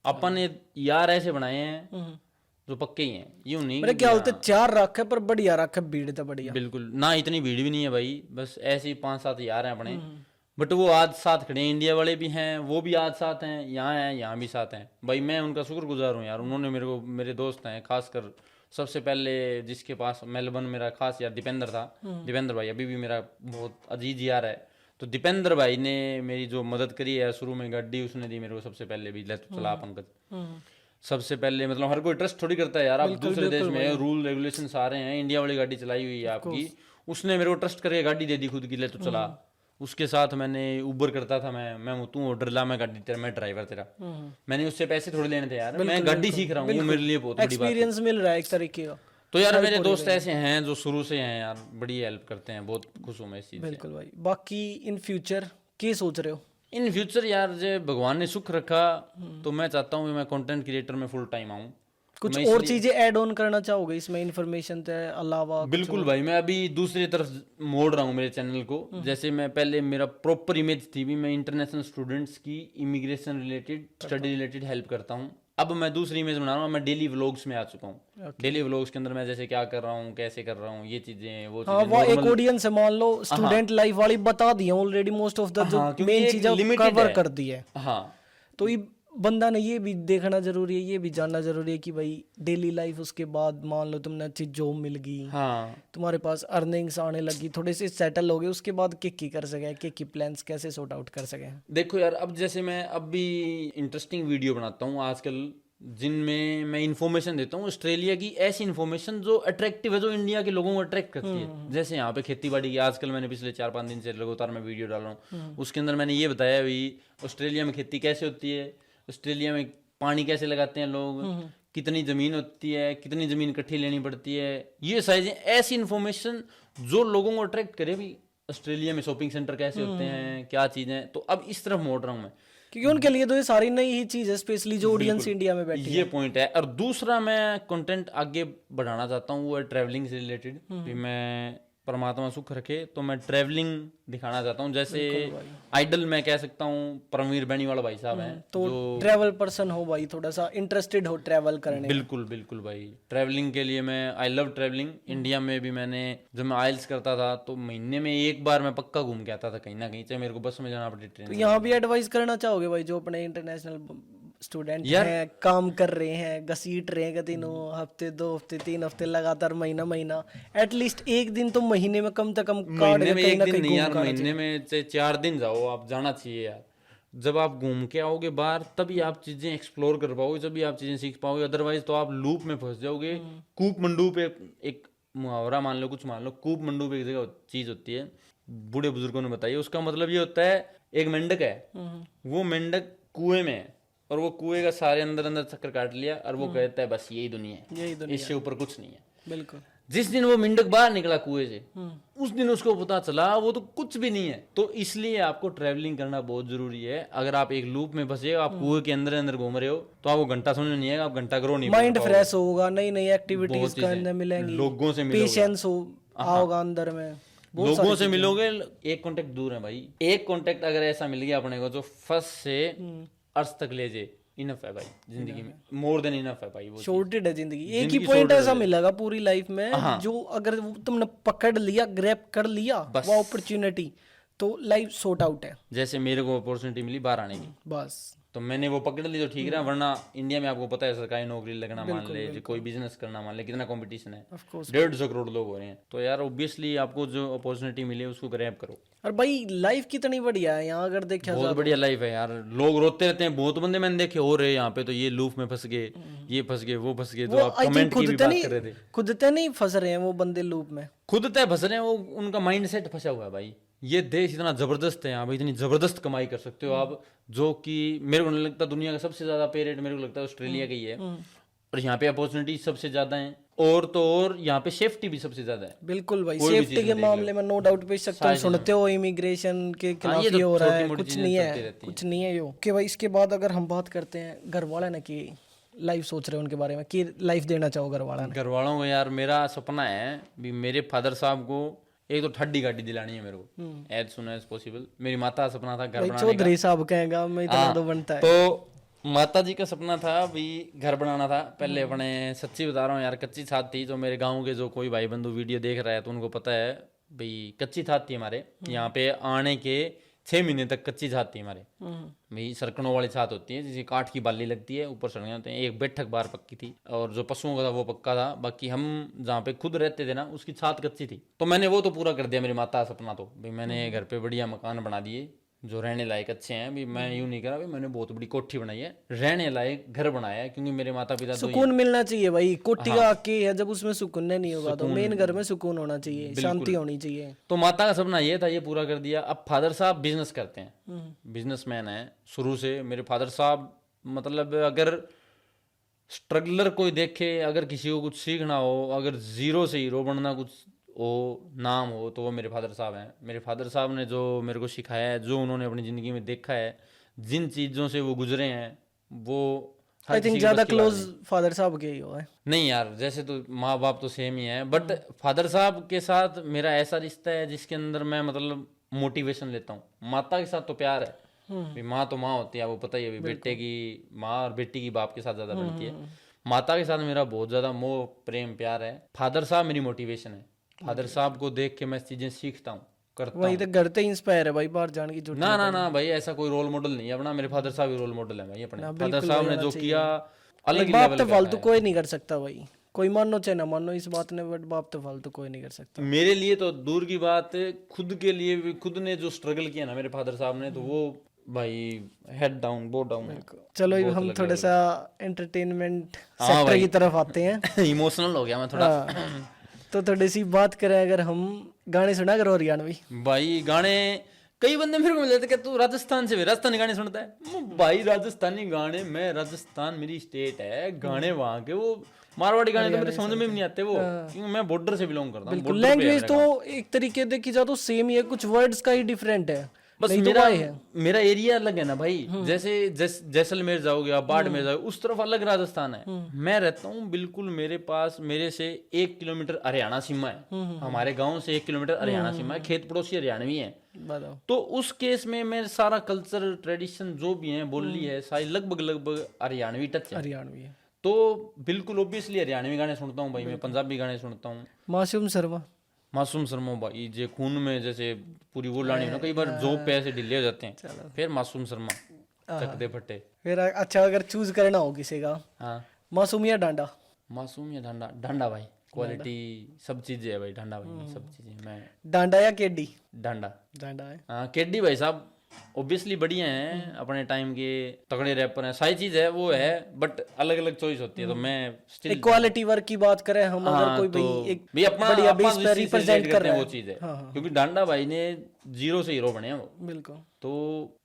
अपन ने यार ऐसे बनाए हैं जो पक्के ही हैं, यूं नहीं मेरे ख्याल से 4 रख है पर बढ़िया रख है, भीड़ तो बढ़िया। बिल्कुल ना, इतनी भीड़ भी नहीं है भाई, बस ऐसे ही 5-7 यार हैं अपने। बट वो आज साथ खड़े हैं, इंडिया वाले भी हैं, वो भी आज साथ हैं, यहाँ हैं, यहाँ भी साथ हैं भाई। मैं उनका शुक्रगुजार हूँ यार, उन्होंने मेरे को, मेरे दोस्त हैं खासकर, सबसे पहले जिसके पास मेलबर्न मेरा खास यार दीपेंद्र था। दीपेंद्र भाई अभी भी मेरा बहुत अजीज यार है। तो दीपेंद्र भाई ने मेरी जो मदद करी है यार, शुरू में गाड़ी उसने दी मेरे को सबसे पहले भी, ले तो चला पंकज सबसे पहले। मतलब हर कोई ट्रस्ट थोड़ी करता है यार, आप दूसरे देश में रूल रेगुलेशन आ रहे हैं, इंडिया वाली गाड़ी चलाई हुई है आपकी, उसने मेरे को ट्रस्ट करके गाड़ी दे दी खुद की, ले तो चला। उसके साथ मैंने उबर करता था, मैं तू ऑर्डर ला, मैं गाड़ी तेरा, मैं ड्राइवर तेरा। मैंने उससे पैसे थोड़े लेने थे यार, मैं गाड़ी सीख रहा हूँ, वो मेरे लिए बहुत बड़ी बात है। एक्सपीरियंस मिल रहा है एक तरीके का। तो यार मेरे दोस्त ऐसे हैं जो शुरू से हैं यार, बड़ी हेल्प करते हैं, बहुत खुश हूँ मैं इस चीज से। बिल्कुल भाई। बाकी इन फ्यूचर क्या सोच रहे हो? इन फ्यूचर यार जो भगवान ने सुख रखा तो मैं चाहता हूँ कि मैं कंटेंट क्रिएटर में फुल टाइम आऊँ। कुछ और चीजें ऐड ऑन करना चाहोगे इसमें इन्फॉर्मेशन के अलावा? बिल्कुल भाई, मैं अभी दूसरी तरफ मोड़ रहा हूँ मेरे चैनल को। जैसे मैं पहले मेरा प्रॉपर इमेज थी भी, मैं इंटरनेशनल स्टूडेंट्स की immigration related, study related help करता हूँ। अब मैं दूसरी इमेज बना रहा हूँ, मैं डेली व्लॉग्स में आ चुका हूँ। डेली व्लॉग्स के अंदर मैं जैसे क्या कर रहा हूँ, कैसे कर रहा हूँ, ये चीजें वो हाँ, चीजें। वो एक ऑडियंस है, मान लो स्टूडेंट लाइफ वाली बता दी है ऑलरेडी, मोस्ट ऑफ द जो मेन चीजें कवर कर दी है। हाँ, तो ये बंदा ने ये भी देखना जरूरी है, ये भी जानना जरूरी है कि भाई डेली लाइफ, उसके बाद मान लो तुमने अच्छी जॉब मिल गई, हाँ, तुम्हारे पास अर्निंग्स आने लगी, थोड़े से सेटल हो गए, उसके बाद क्या कर सके, क्या प्लान्स कैसे सॉर्ट आउट कर सके? देखो यार, अब जैसे मैं अब भी इंटरेस्टिंग वीडियो बनाता हूँ आजकल, जिनमें मैं इन्फॉर्मेशन देता हूँ ऑस्ट्रेलिया की, ऐसी इन्फॉर्मेशन जो अट्रैक्टिव है, जो इंडिया के लोगों को अट्रैक्ट करती है। जैसे यहाँ पे खेती बाड़ी की आजकल मैंने पिछले 4-5 दिन से लगातार मैं वीडियो डाल रहा हूँ, उसके अंदर मैंने ये बताया भाई ऑस्ट्रेलिया में खेती कैसे होती है, ऑस्ट्रेलिया में पानी कैसे लगाते हैं लोग, कितनी जमीन होती है, कितनी जमीन इकट्ठी लेनी पड़ती है, ये सारी ऐसी इन्फॉर्मेशन जो लोगों को अट्रैक्ट करे भी। ऑस्ट्रेलिया में शॉपिंग सेंटर कैसे होते हैं, क्या चीजें, तो अब इस तरफ मोड़ रहा हूँ मैं, क्योंकि उनके लिए तो ये सारी नई ही चीज है, स्पेशली जो ऑडियंस इंडिया में बैठी है। ये पॉइंट है। और दूसरा मैं कंटेंट आगे बढ़ाना चाहता हूँ, वो है ट्रैवलिंग से रिलेटेड। भी मैं परमात्मा सुख रखे तो मैं ट्रैवलिंग दिखाना चाहता हूँ। जैसे आइडल मैं कह सकता हूँ परमवीर बेनीवाल भाई साहब हैं, तो ट्रैवल पर्सन हो भाई, थोड़ा सा इंटरेस्टेड हो ट्रैवल करने। बिल्कुल बिल्कुल भाई, ट्रैवलिंग के लिए मैं, आई लव ट्रैवलिंग। इंडिया में भी मैंने, जब मैं आइल्स करता था तो महीने में एक बार मैं पक्का घूम के आता था कहीं ना कहीं, चाहे मेरे को बस में जाना पड़े, ट्रेन। तो यहाँ भी एडवाइस करना चाहोगे भाई जो अपने इंटरनेशनल स्टूडेंट हैं, काम कर रहे हैं, घसीट रहे हैं दिनों, हफ्ते 2 हफ्ते 3 हफ्ते लगातार, महीना, एटलीस्ट एक दिन तो महीने में कम से कम महीने में एक दिन नहीं यार, महीने में 4 दिन जाओ, आप जाना चाहिए यार। जब आप घूम के आओगे बाहर तभी आप चीजें एक्सप्लोर कर पाओगे, तभी आप चीजें सीख पाओगे, अदरवाइज तो आप लूप में फंस जाओगे। कूप मंडू पे एक मुहावरा मान लो, कुछ मान लो, कूप मंडू पे एक जगह चीज होती है, बूढ़े बुजुर्गों ने बताई, उसका मतलब ये होता है, एक मेंढक है, वो मेंढक कुएं में है और वो कुएं का सारे अंदर अंदर चक्कर काट लिया और वो कहता है बस यही दुनिया है, इससे ऊपर कुछ नहीं है। बिल्कुल। जिस दिन वो मेंढक बाहर निकला कुएं से, उस दिन उसको पता चला वो तो कुछ भी नहीं है। तो इसलिए आपको ट्रैवलिंग करना बहुत जरूरी है। अगर आप एक लूप में फंसे हो, आप कुएं के अंदर अंदर घूम रहे हो, तो आपको घंटा समझ नहीं आएगा, आप घंटा ग्रो नहीं, माइंड फ्रेश होगा, नई नई एक्टिविटीज करने मिलेंगी, लोगों से मिलोगे, पेशेंस आओगा अंदर में, लोगों से मिलोगे। एक कांटेक्ट दूर है भाई, एक कांटेक्ट अगर ऐसा मिल गया अपने को जो फर्स्ट से अर्थ तक ले जाए, इनफ है भाई जिंदगी में, मोर देन इनफ है भाई। वो सॉर्टेड है जिंदगी। एक ही पॉइंट ऐसा मिलेगा पूरी लाइफ में जो अगर तुमने पकड़ लिया, ग्रैब कर लिया वो अपॉर्चुनिटी, तो लाइफ सॉर्ट आउट है। जैसे मेरे को अपॉर्चुनिटी मिली बाहर आने की, बस तो मैंने वो पकड़ ली तो ठीक रहा, वरना इंडिया में आपको पता है सरकारी नौकरी लगना मान ले, जो कोई बिजनेस करना मान ले, कितना कंपटीशन है, ऑफ कोर्स। 150 करोड़ लोग हो रहे हैं। तो यार ऑब्वियसली आपको जो अपॉर्चुनिटी मिले उसको ग्रैब करो। और भाई लाइफ कितनी बढ़िया है यहाँ अगर देखा बहुत बढ़िया लाइफ है यार। लोग रोते रहते हैं, बहुत बंदे मैंने देखे हो रहे यहाँ पे, तो ये लूप में फंस गए, ये फंस गए, वो फंस गए, जो आप कमेंट की भी बात कर रहे थे। खुद तो नहीं फंस रहे हैं वो बंदे लूप में, खुद तय फंस रहे हैं, वो उनका माइंड सेट फंसा हुआ है भाई। ये देश इतना जबरदस्त है, यहाँ पे इतनी जबरदस्त कमाई कर सकते हो आप, जो कि मेरे को नहीं लगता दुनिया का सबसे ज्यादा पे रेट मेरे को लगता है ऑस्ट्रेलिया का ही है। और यहाँ पे अपॉर्चुनिटी सबसे ज्यादा है, और तो और यहाँ पे सेफ्टी भी सबसे ज्यादा है। बिल्कुल भाई, सेफ्टी के मामले में नो डाउट पे सकते हो, सुनते हो इमिग्रेशन के खिलाफ ये हो रहा है, कुछ नहीं है, कुछ नहीं है। यो कि भाई इसके बाद अगर हम बात करते हैं घर वाले ना की लाइफ सोच रहे हैं उनके बारे में, कि लाइफ देना चाहो घर वाला ने? घर वालों को यार मेरा सपना है भी मेरे फादर साहब को एक तो ठड्डी गाड़ी दिलानी है मेरे को एज सुन एज पॉसिबल। मेरी माता का सपना था घर बनाने का। चौधरी साहब कहेगा मैं इतना तो बनता है। तो माता जी का सपना था भी घर बनाना था। पहले अपने सच्ची बता रहा हूँ यार, कच्ची छात थी। जो मेरे गाँव के जो कोई भाई बंधु वीडियो देख रहा है तो उनको पता है भाई, कच्ची छात थी हमारे यहाँ पे। आने के 6 महीने तक कच्ची छात थी हमारे भाई। सरकनों वाली छात होती है जिसे काठ की बाली लगती है, ऊपर सड़के होते हैं। एक बैठक बार पक्की थी, और जो पशुओं का था वो पक्का था। बाकी हम जहाँ पे खुद रहते थे ना, उसकी छात कच्ची थी। तो मैंने वो तो पूरा कर दिया मेरी माता का सपना। तो भाई मैंने घर पे बढ़िया मकान बना दिए जो रहने लायक अच्छे हैं। भी मैं यूं नहीं करा भाई मैंने बहुत बड़ी कोठी बनाई है, रहने लायक घर बनाया है, क्योंकि मेरे माता पिता सुकून मिलना चाहिए भाई। कोठी का आके है, जब उसमें सुकून नहीं होगा तो मेन घर में सुकून होना चाहिए, शांति होनी चाहिए। तो माता का सपना ये था, ये पूरा कर दिया। अब फादर साहब बिजनेस करते हैं, बिजनेसमैन है शुरू से। मेरे फादर साहब मतलब अगर स्ट्रगलर कोई देखे, अगर किसी को कुछ सीखना हो, अगर जीरो से हीरो बनना कुछ वो नाम हो, तो वो मेरे फादर साहब हैं। मेरे फादर साहब ने जो मेरे को सिखाया है, जो उन्होंने अपनी ज़िंदगी में देखा है, जिन चीज़ों से वो गुजरे हैं, वो आई थिंक ज़्यादा क्लोज फादर साहब के ही हो है। नहीं यार, जैसे तो माँ बाप तो सेम ही है, बट फादर साहब के साथ मेरा ऐसा रिश्ता है जिसके अंदर मैं मतलब मोटिवेशन लेता हूँ। माता के साथ तो प्यार है, माँ तो माँ होती है, वो पता ही है। बेटे की माँ और बेटी की बाप के साथ ज़्यादा बनती है। माता के साथ मेरा बहुत ज़्यादा मोह प्रेम प्यार है। फादर साहब मेरी मोटिवेशन है। फादर साहब को देख के मैं चीजें सीखता हूँ, करता हूँ। वही तो घर से इंस्पायर है भाई, बाहर जाने की जरूरत ना ना ना भाई, ऐसा कोई रोल मॉडल नहीं है अपना। मेरे फादर साहब ही रोल मॉडल है भाई अपने। फादर साहब ने जो किया अलग ही लेवल का। फालतू कोई नहीं कर सकता भाई, कोई मानो चाहे ना मानो इस बात ने, बट बाप तो फालतू कोई नहीं कर सकता। मेरे लिए तो दूर की बात, खुद के लिए भी, खुद ने जो स्ट्रगल किया ना मेरे फादर साहब ने, तो वो भाई हेड डाउन बो डाउन। चलो हम थोड़ा सा एंटरटेनमेंट सेक्टर की तरफ आते हैं। इमोशनल हो गया मैं थोड़ा। तो थोड़ी सी बात करें, अगर हम गाने सुना करो हरियाणवी भाई। गाने कई बंदे मेरे को मिल जाते कि तू राजस्थान से, राजस्थानी गाने सुनता है। भाई राजस्थानी गाने, मैं राजस्थान मेरी स्टेट है, गाने वहाँ के वो मारवाड़ी गाने तो मेरे समझ में भी नहीं आते वो, क्योंकि मैं बॉर्डर से बिलोंग करता हूँ। लैंग्वेज तो एक तरीके देखी जाए तो सेम ही है, कुछ वर्ड्स का ही डिफरेंट है। बस मेरा एरिया अलग है ना भाई। जैसे जैसलमेर जाओगे आप, बाड़मेर जाओगे, उस तरफ अलग राजस्थान है। मैं रहता हूँ बिल्कुल मेरे पास, मेरे से 1 किलोमीटर हरियाणा सीमा है। हमारे गांव से 1 किलोमीटर हरियाणा सीमा है। खेत पड़ोसी हरियाणवी है। तो उस केस में मैं सारा कल्चर ट्रेडिशन जो भी है, बोली है, सारी लगभग हरियाणवी टच है, हरियाणवी है। तो बिल्कुल ऑब्वियसली हरियाणवी गाने सुनता हूँ भाई मैं। पंजाबी गाने सुनता हूँ। मासूम शर्मा भाई जे खून में जैसे पूरी वो लानी ना, कई बार जॉब पे ऐसे ढीले हो जाते हैं, फिर मासूम शर्मा चक दे फटे। फिर अच्छा अगर चूज करना हो किसी का, हाँ, मासूम या डांडा? मासूम या डांडा? डांडा भाई, क्वालिटी सब चीजें है भाई। डांडा भाई सब चीजें। मैं डांडा या केडी? डांडा है। हाँ, केडी भाई साहब ऑब्वियसली बढ़िया हैं, अपने टाइम के तगड़े रैपर हैं, सारी चीज है वो है, बट अलग अलग चॉइस होती है। तो मैं स्टिल इक्वालिटी वर्क की बात करें हम, अगर कोई भाई एक बढ़िया बेस पे रिप्रेजेंट कर रहा है, वो चीज है। क्योंकि डांडा भाई ने जीरो से हीरो बने हैं वो। बिल्कुल। तो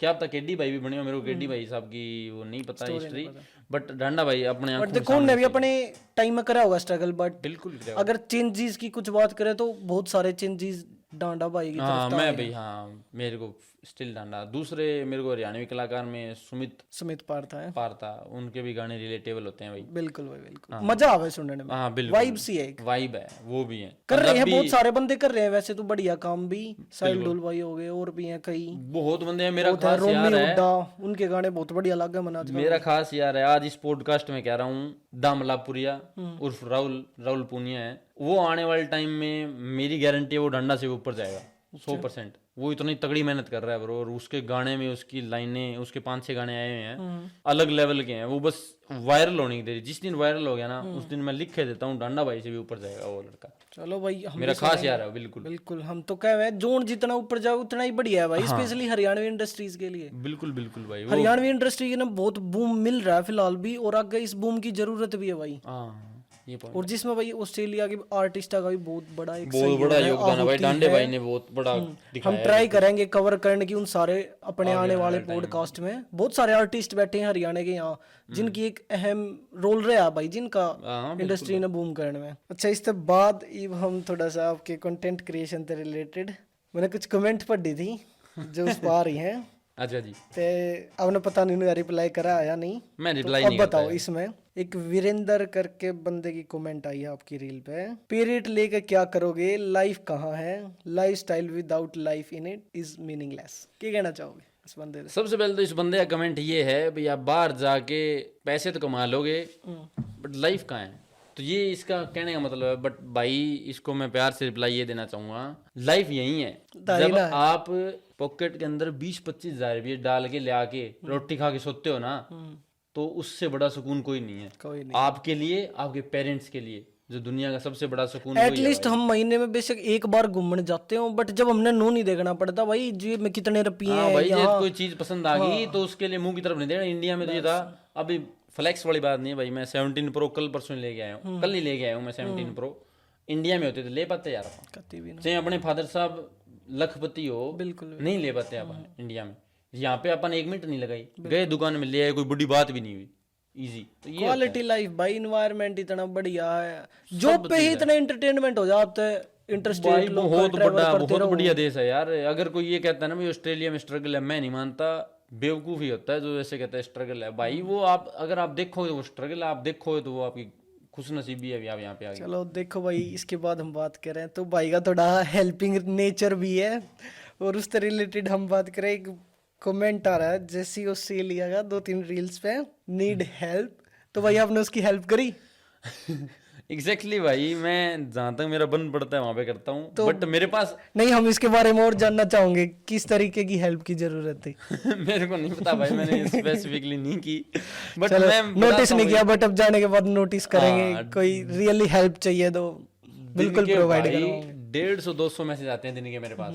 क्या पता केडी भाई भी बने हो, मेरे को केडी भाई साहब की वो नहीं पता हिस्ट्री, बट डांडा भाई अपने देखो ने भी अपने टाइम में करा होगा स्ट्रगल, बट बिल्कुल अगर चेंजेस की कुछ बात करें तो बहुत सारे चेंजेस डांडा भाई की तरफ। मैं भाई हाँ, मेरे को स्टिल डांडा। दूसरे मेरे को हरियाणवी कलाकार में सुमित पारथा, उनके भी गाने रिलेटेबल होते हैं भाई। बिल्कुल भाई, बिल्कुल मजा आवे सुनने में। हाँ बिल्कुल, वाइब सी है, एक वाइब है, वो भी है। कर रहे हैं बहुत सारे बंदे कर रहे हैं वैसे तो बढ़िया काम भी। साहिल डोल भाई हो गए, और भी हैं कई, बहुत बंदे हैं। मेरा खास यार है, उनके गाने बहुत बढ़िया लगे मना। मेरा खास यार है, आज इस पॉडकास्ट में कह रहा हूँ, दामलापुरिया उर्फ राहुल पूनिया है। वो आने वाले टाइम में मेरी गारंटी है वो डंडा से ऊपर जाएगा। 100%। वो इतनी तगड़ी मेहनत कर रहा है ब्रो, और उसके गाने में उसकी लाइनें, उसके 5-6 गाने आए हुए हैं अलग लेवल के हैं। वो बस वायरल होने की देरी, जिस दिन वायरल हो गया ना उस दिन मैं लिख के देता हूँ डांडा भाई से भी ऊपर जाएगा वो लड़का। चलो भाई, हम मेरा खास यार है बिल्कुल। बिल्कुल, हम तो कह रहे हैं जोन जितना ऊपर जाओ उतना ही बढ़िया है भाई, स्पेशली हरियाणवी इंडस्ट्रीज के लिए। बिल्कुल बिल्कुल भाई। वो हरियाणवी इंडस्ट्री के ना बहुत बूम मिल रहा है फिलहाल भी, और आगे इस बूम की जरूरत भी है भाई। हाँ ये point। और जिसमें भाई ऑस्ट्रेलिया के आर्टिस्टा का भी बहुत बड़ा एक बहुत बड़ा योगदान है भाई, डांडे भाई ने बहुत बड़ा हम दिखाया। ट्राई करेंगे कवर करने की उन सारे अपने आने वाले पॉडकास्ट में। बहुत सारे आर्टिस्ट बैठे हैं हरियाणा के यहाँ जिनकी एक अहम रोल रहा है भाई, जिनका इंडस्ट्री ने बूम करने में। अच्छा, इसके बाद अब हम थोड़ा सा आपके कंटेंट क्रिएशन से रिलेटेड, मैंने कुछ कमेंट पढ़ी थी जो उस पर आ रही हैं। अच्छा जी। ते आपने पता नहीं रिप्लाई करा या नहीं, मैं रिप्लाई अब नहीं बताओ। इसमें एक वीरेंद्र करके बंदे की कमेंट आई है आपकी रील पे, पीरियड लेके क्या करोगे, लाइफ कहाँ है, life style without life in it is meaningless. क्या कहना चाहोगे इस बंदे से? सबसे पहले तो इस बंदे का कमेंट ये है भाई, आप बाहर जाके पैसे तो कमा लोगे बट लाइफ कहाँ है, तो ये इसका कहने का मतलब है। बट भाई इसको मैं प्यार से रिप्लाई ये देना चाहूंगा, लाइफ यही है। जब आप पॉकेट के अंदर 20-25 हजार रुपये डाल के ले आके रोटी खा के सोते हो ना, तो उससे बड़ा सुकून कोई नहीं है। कोई नहीं। आपके लिए, आपके पेरेंट्स के लिए जो दुनिया का सबसे बड़ा सुकून वही है एटलीस्ट हम महीने में बेशक एक बार घूमने जाते हो, बट जब हमने नो नहीं देखना पड़ता भाई जी में कितने रुपये हाँ हैं भाई, यहाँ। कोई चीज पसंद आ गई तो उसके लिए मुंह की तरफ नहीं देना। इंडिया में तो ये था, अभी फ्लैक्स वाली बात नहीं है भाई, मैं 17 प्रो कल परसों लेके आया हूँ, कल नहीं लेके आया हूँ मैं 17 प्रो। इंडिया में होते तो ले पाते यार अपन, कभी भी नहीं। चाहे अपने फादर साहब लखपति हो, बिल्कुल नहीं ले पाते अपन इंडिया में। यहाँ पे अपन 1 मिनट नहीं लगाई, गए दुकान में ले आए, कोई बड़ी बात भी नहीं हुई, इजी। तो ये क्वालिटी लाइफ भाई, इन्वायरमेंट इतना बढ़िया है, जॉब पे ही इतना एंटरटेनमेंट हो जाता है। इंटरस्टेट लोग बहुत बड़ा, बहुत बढ़िया देश है यार। अगर कोई ये कहता है ना भाई ऑस्ट्रेलिया में स्ट्रगल है, मैं नहीं मानता, बेवकूफ ही होता है जो ऐसे कहता है स्ट्रगल है। भाई वो आप अगर आप देखोगे वो स्ट्रगल आप देखोगे तो वो आपकी खुशनसीबी है आप यहाँ पे आ गए। चलो देखो भाई, इसके बाद हम बात करें तो भाई का थोड़ा हेल्पिंग नेचर भी है, और उससे रिलेटेड हम बात करें, एक कमेंट आ रहा है जैसी ऑस्ट्रेलिया का 2-3 रील्स पे, नीड हेल्प, तो भाई आपने उसकी हेल्प करी? एग्जैक्टली भाई, मैं जहाँ तक मेरा बन पड़ता है वहां पे करता हूँ, तो बट मेरे पास नहीं, हम इसके बारे में और जानना चाहोगे किस तरीके की हेल्प की जरूरत थी। मेरे को नहीं पता भाई, मैंने स्पेसिफिकली नहीं की, बट चलो, मैं नोटिस नहीं किया, बट अब जाने के बाद नोटिस करेंगे। कोई रियली हेल्प चाहिए तो बिल्कुल प्रोवाइड करूंगा। 150-200 मैसेज आते हैं दिन के मेरे पास,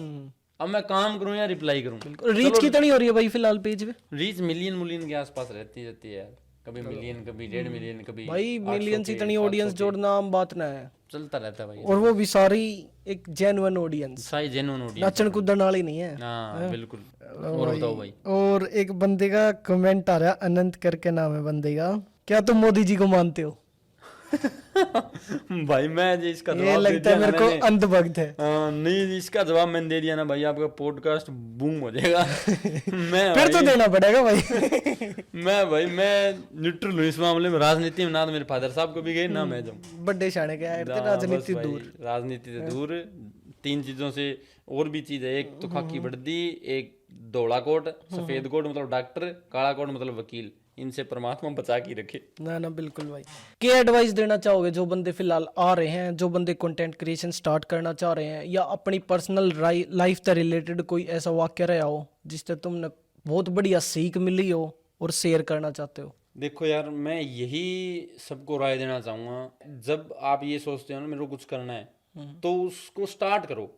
अब मैं काम करूं या रिप्लाई करूं। रीच कितनी हो रही है भाई फिलहाल पेज पे? रीच मिलियन के आसपास रहती है यार, कभी मिलियन, कभी 1.5 मिलियन, कभी भाई मिलियन से इतनी ऑडियंस जोड़ना आम बात ना है, चलता रहता है भाई। और वो भी सारी एक जेन्युइन ऑडियंस, सारी जेन्युइन ऑडियंस, नाचन कूदन वाली नहीं है। हाँ बिल्कुल। और बताओ भाई। और एक बंदे का कमेंट आ रहा है, अनंत करके नाम है बंदे का, क्या तुम मोदी जी को मानते हो? भाई मैं इसका ये जवाब लगता है मेरे को अंधभक्त है। नहीं, इसका जवाब मैंने दे दिया ना भाई, आपका पॉडकास्ट बूम हो जाएगा। मैं फिर तो देना पड़ेगा भाई। मैं न्यूट्रल हूँ इस मामले में। राजनीति में ना तो मेरे फादर साहब को भी गए ना मैं जाऊँ। बड्डे शाने के आए थे, राजनीति दूर, राजनीति से दूर। 3 चीजों से और भी चीज है, एक तो खाकी वर्दी, एक धोला कोट, सफेद कोट मतलब डॉक्टर, काला कोट मतलब वकील, इनसे परमात्मा बचा के रखे। ना बिल्कुल भाई। क्या एडवाइस देना चाहोगे जो बंदे फिलहाल आ रहे हैं, जो बंदे कंटेंट क्रिएशन स्टार्ट करना चाह रहे हैं, या अपनी पर्सनल लाइफ से रिलेटेड कोई ऐसा वाक्य रहा हो जिससे तुमने बहुत बढ़िया सीख मिली हो और शेयर करना चाहते हो? देखो यार, मैं यही सबको राय देना चाहूंगा, जब आप ये सोचते हो ना मेरे को कुछ करना है, तो उसको स्टार्ट करो।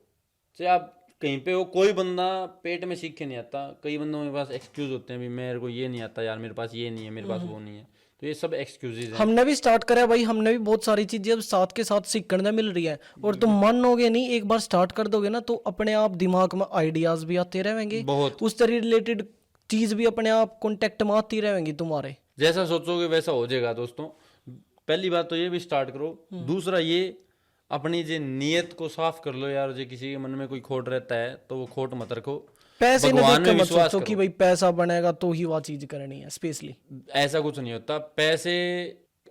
चाहे आप कहीं पे हो, कोई बंदा पेट में सीख के नहीं आता। कई बंदों के पास एक्सक्यूज होते हैं, भी मेरे को ये नहीं आता यार, मेरे पास ये नहीं है, मेरे पास वो नहीं है, तो ये सब एक्सक्यूजेज हैं। हमने भी स्टार्ट करा भाई, हमने भी बहुत सारी चीजें अब साथ के साथ सीखने मिल रही है, और तुम मानोगे नहीं, एक बार स्टार्ट कर दोगे ना तो अपने आप दिमाग में आइडियाज भी आते रहेंगे, बहुत उससे रिलेटेड चीज भी अपने आप कॉन्टेक्ट में आती रहेंगी तुम्हारे। जैसा सोचोगे वैसा हो जाएगा दोस्तों। पहली बात तो ये भी स्टार्ट करो। दूसरा ये, अपनी जो नीयत को साफ कर लो यार। जो किसी के मन में कोई खोट रहता है तो वो खोट मत रखो। पैसे भगवान में मत विश्वास सोचो करो कि भाई पैसा बनेगा तो ही वो चीज करनी है, स्पेशली ऐसा कुछ नहीं होता। पैसे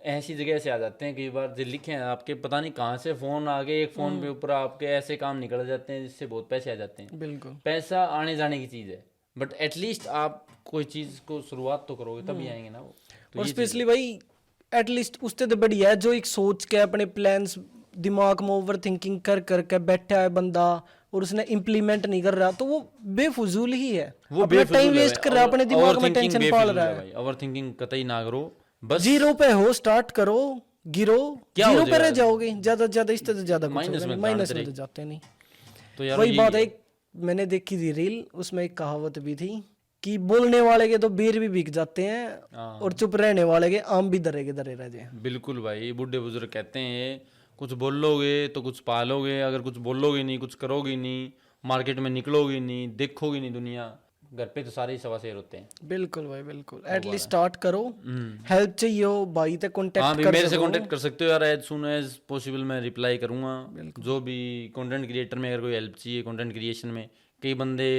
ऐसी जगह से आ जाते हैं, कई बार जो लिखे हैं आपके, पता नहीं कहाँ से फोन आ गए, एक फोन पे ऊपर आपके ऐसे काम निकल जाते हैं जिससे बहुत पैसे आ जाते हैं। बिल्कुल, पैसा आने जाने की चीज है, बट एटलीस्ट आप कोई चीज को शुरुआत तो करोगे तभी आएंगे ना वो। तो और स्पेशली भाई एटलीस्ट उससे तो बढ़िया है जो एक सोच के अपने प्लान्स दिमाग में ओवर थिंकिंग कर करके बैठा है बंदा और उसने इम्प्लीमेंट नहीं कर रहा तो वो बेफजूल ही है, वो अपना टाइम बेफिजूल है वेस्ट भाई। कर रहा है, अपने दिमाग में Overthinking टेंशन पाल बेफिजूल रहा है है। भाई, ओवर थिंकिंग कतई ना करो, बस जीरो पे हो, स्टार्ट करो, गिरो, क्या हो जीरो पे जाएगा? रह जाओगे, ज्यादा से ज्यादा, इससे तो ज्यादा कुछ माइनस होगा में नहीं, माइनस जान में तेरे। तो जाते नहीं। तो यार वही यही बात है, है। एक मैंने देखी थी रील, उसमें एक कहावत भी थी कि बोलने वाले के तो बेर भी बिक जाते हैं हाँ। और चुप रहने वाले के आम भी दरे के दरे रह जाए। बिल्कुल भाई, बूढ़े बुजुर्ग कहते हैं कुछ बोलोगे तो कुछ पालोगे, अगर कुछ बोलोगे नहीं, कुछ करोगे नहीं, मार्केट में निकलोगे नहीं, देखोगे नहीं दुनिया, घर पे तो सारे ही सवा शेर होते हैं। बिल्कुल भाई बिल्कुल, एटलीस्ट स्टार्ट करो। हेल्प चाहिए हो भाई तो हाँ कांटेक्ट भी कर मेरे से सको। कांटेक्ट कर सकते हो यार, एज सुन एज पॉसिबल मैं रिप्लाई करूंगा। जो भी कंटेंट क्रिएटर में अगर कोई हेल्प चाहिए कंटेंट क्रिएशन में, कई बंदे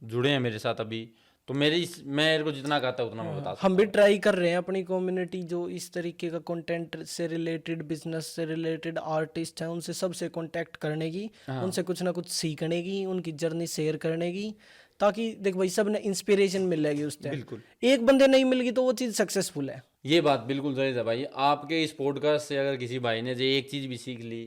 जुड़े हैं मेरे साथ अभी, तो मेरी मेरे को जितना कहता है उतना मैं बता सकता हम भी ट्राई कर रहे हैं अपनी कम्युनिटी जो इस तरीके का कंटेंट से रिलेटेड, बिजनेस से रिलेटेड आर्टिस्ट हैं, उनसे सबसे कांटेक्ट करने की, उनसे कुछ ना कुछ सीखने की, उनकी जर्नी शेयर करने की, ताकि देख भाई सब ने इंस्पिरेशन मिलेगी उससे। बिल्कुल। एक बंदे नहीं मिलेगी तो वो चीज़ सक्सेसफुल है। ये बात बिल्कुल जायज़ है भाई। आपके इस पॉडकास्ट से अगर किसी भाई ने जो एक चीज़ भी सीख ली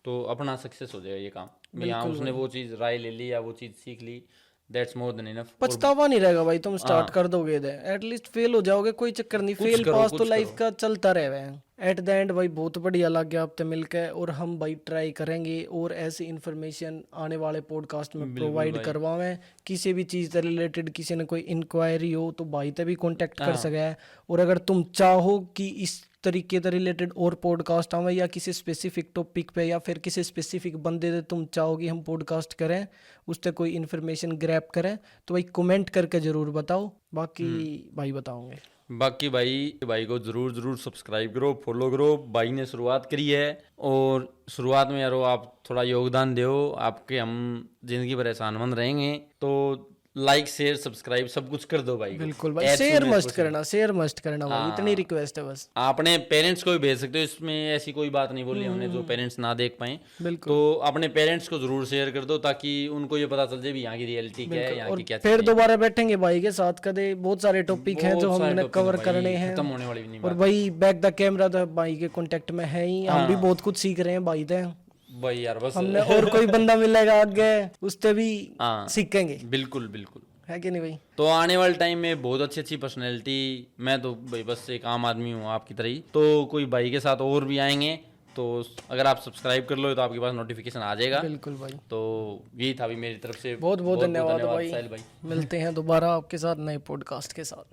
तो अपना सक्सेस हो जाएगा ये काम भी। हाँ उसने वो चीज़ राय ले ली या वो चीज़ सीख ली, दैट्स मोर देन इनफ। पछतावा नहीं रहेगा भाई, तुम स्टार्ट कर दोगे दे, एटलीस्ट फेल हो जाओगे कोई चक्कर नहीं, फेल करो, पास तो कुछ लाइफ का चलता रहे। एट द एंड भाई बहुत बढ़िया लग गया आपसे मिलकर, और हम भाई ट्राई करेंगे और ऐसी इन्फॉर्मेशन आने वाले पॉडकास्ट में प्रोवाइड करवावें। किसी भी चीज़ से रिलेटेड किसी ने कोई इंक्वायरी हो तो भाई से भी कांटेक्ट कर सके। और अगर तुम चाहो कि इस तरीके से रिलेटेड और पॉडकास्ट आवे या किसी स्पेसिफिक टॉपिक पे या फिर किसी स्पेसिफिक बंदे से तुम चाहो कि हम पॉडकास्ट करें, उससे कोई इन्फॉर्मेशन ग्रैब करें, तो भाई कमेंट करके ज़रूर बताओ, बाकी भाई बताओगे। बाकी भाई को जरूर सब्सक्राइब करो, फॉलो करो। भाई ने शुरुआत करी है और शुरुआत में यारो आप थोड़ा योगदान दो, आपके हम जिंदगी भर एहसानमंद रहेंगे। तो लाइक शेयर सब्सक्राइब सब कुछ कर दो भाई को। बिल्कुल भाई, शेयर मस्ट करना, शेयर मस्ट करना भाई, इतनी रिक्वेस्ट है बस। अपने पेरेंट्स को भी भेज सकते हो, इसमें ऐसी कोई बात नहीं बोली हमने जो पेरेंट्स ना देख पाए। बिल्कुल। तो अपने पेरेंट्स को जरूर शेयर कर दो ताकि उनको ये पता चल जाए भी यहाँ की रियलिटी क्या है, यहाँ की क्या फिर दोबारा बैठेंगे भाई के साथ, कदे बहुत सारे टॉपिक हैं जो हमने कवर करने हैं, खत्म होने वाली भी नहीं और भाई बैक द कैमरा तो भाई के कांटेक्ट में है ही, हम भी बहुत कुछ सीख रहे हैं भाई से। भाई यार बस हमने और कोई बंदा मिलेगा आगे उससे भी सीखेंगे। बिल्कुल है कि नहीं भाई? तो आने वाले टाइम में बहुत अच्छी पर्सनैलिटी, मैं तो भाई बस एक आम आदमी हूँ आपकी तरह ही, तो कोई भाई के साथ और भी आएंगे। तो अगर आप सब्सक्राइब कर लो तो आपके पास नोटिफिकेशन आ जाएगा। बिल्कुल भाई। तो यही था भी मेरी तरफ से। बहुत बहुत धन्यवाद भाई। साहिल भाई। मिलते हैं दोबारा आपके साथ नए पॉडकास्ट के साथ।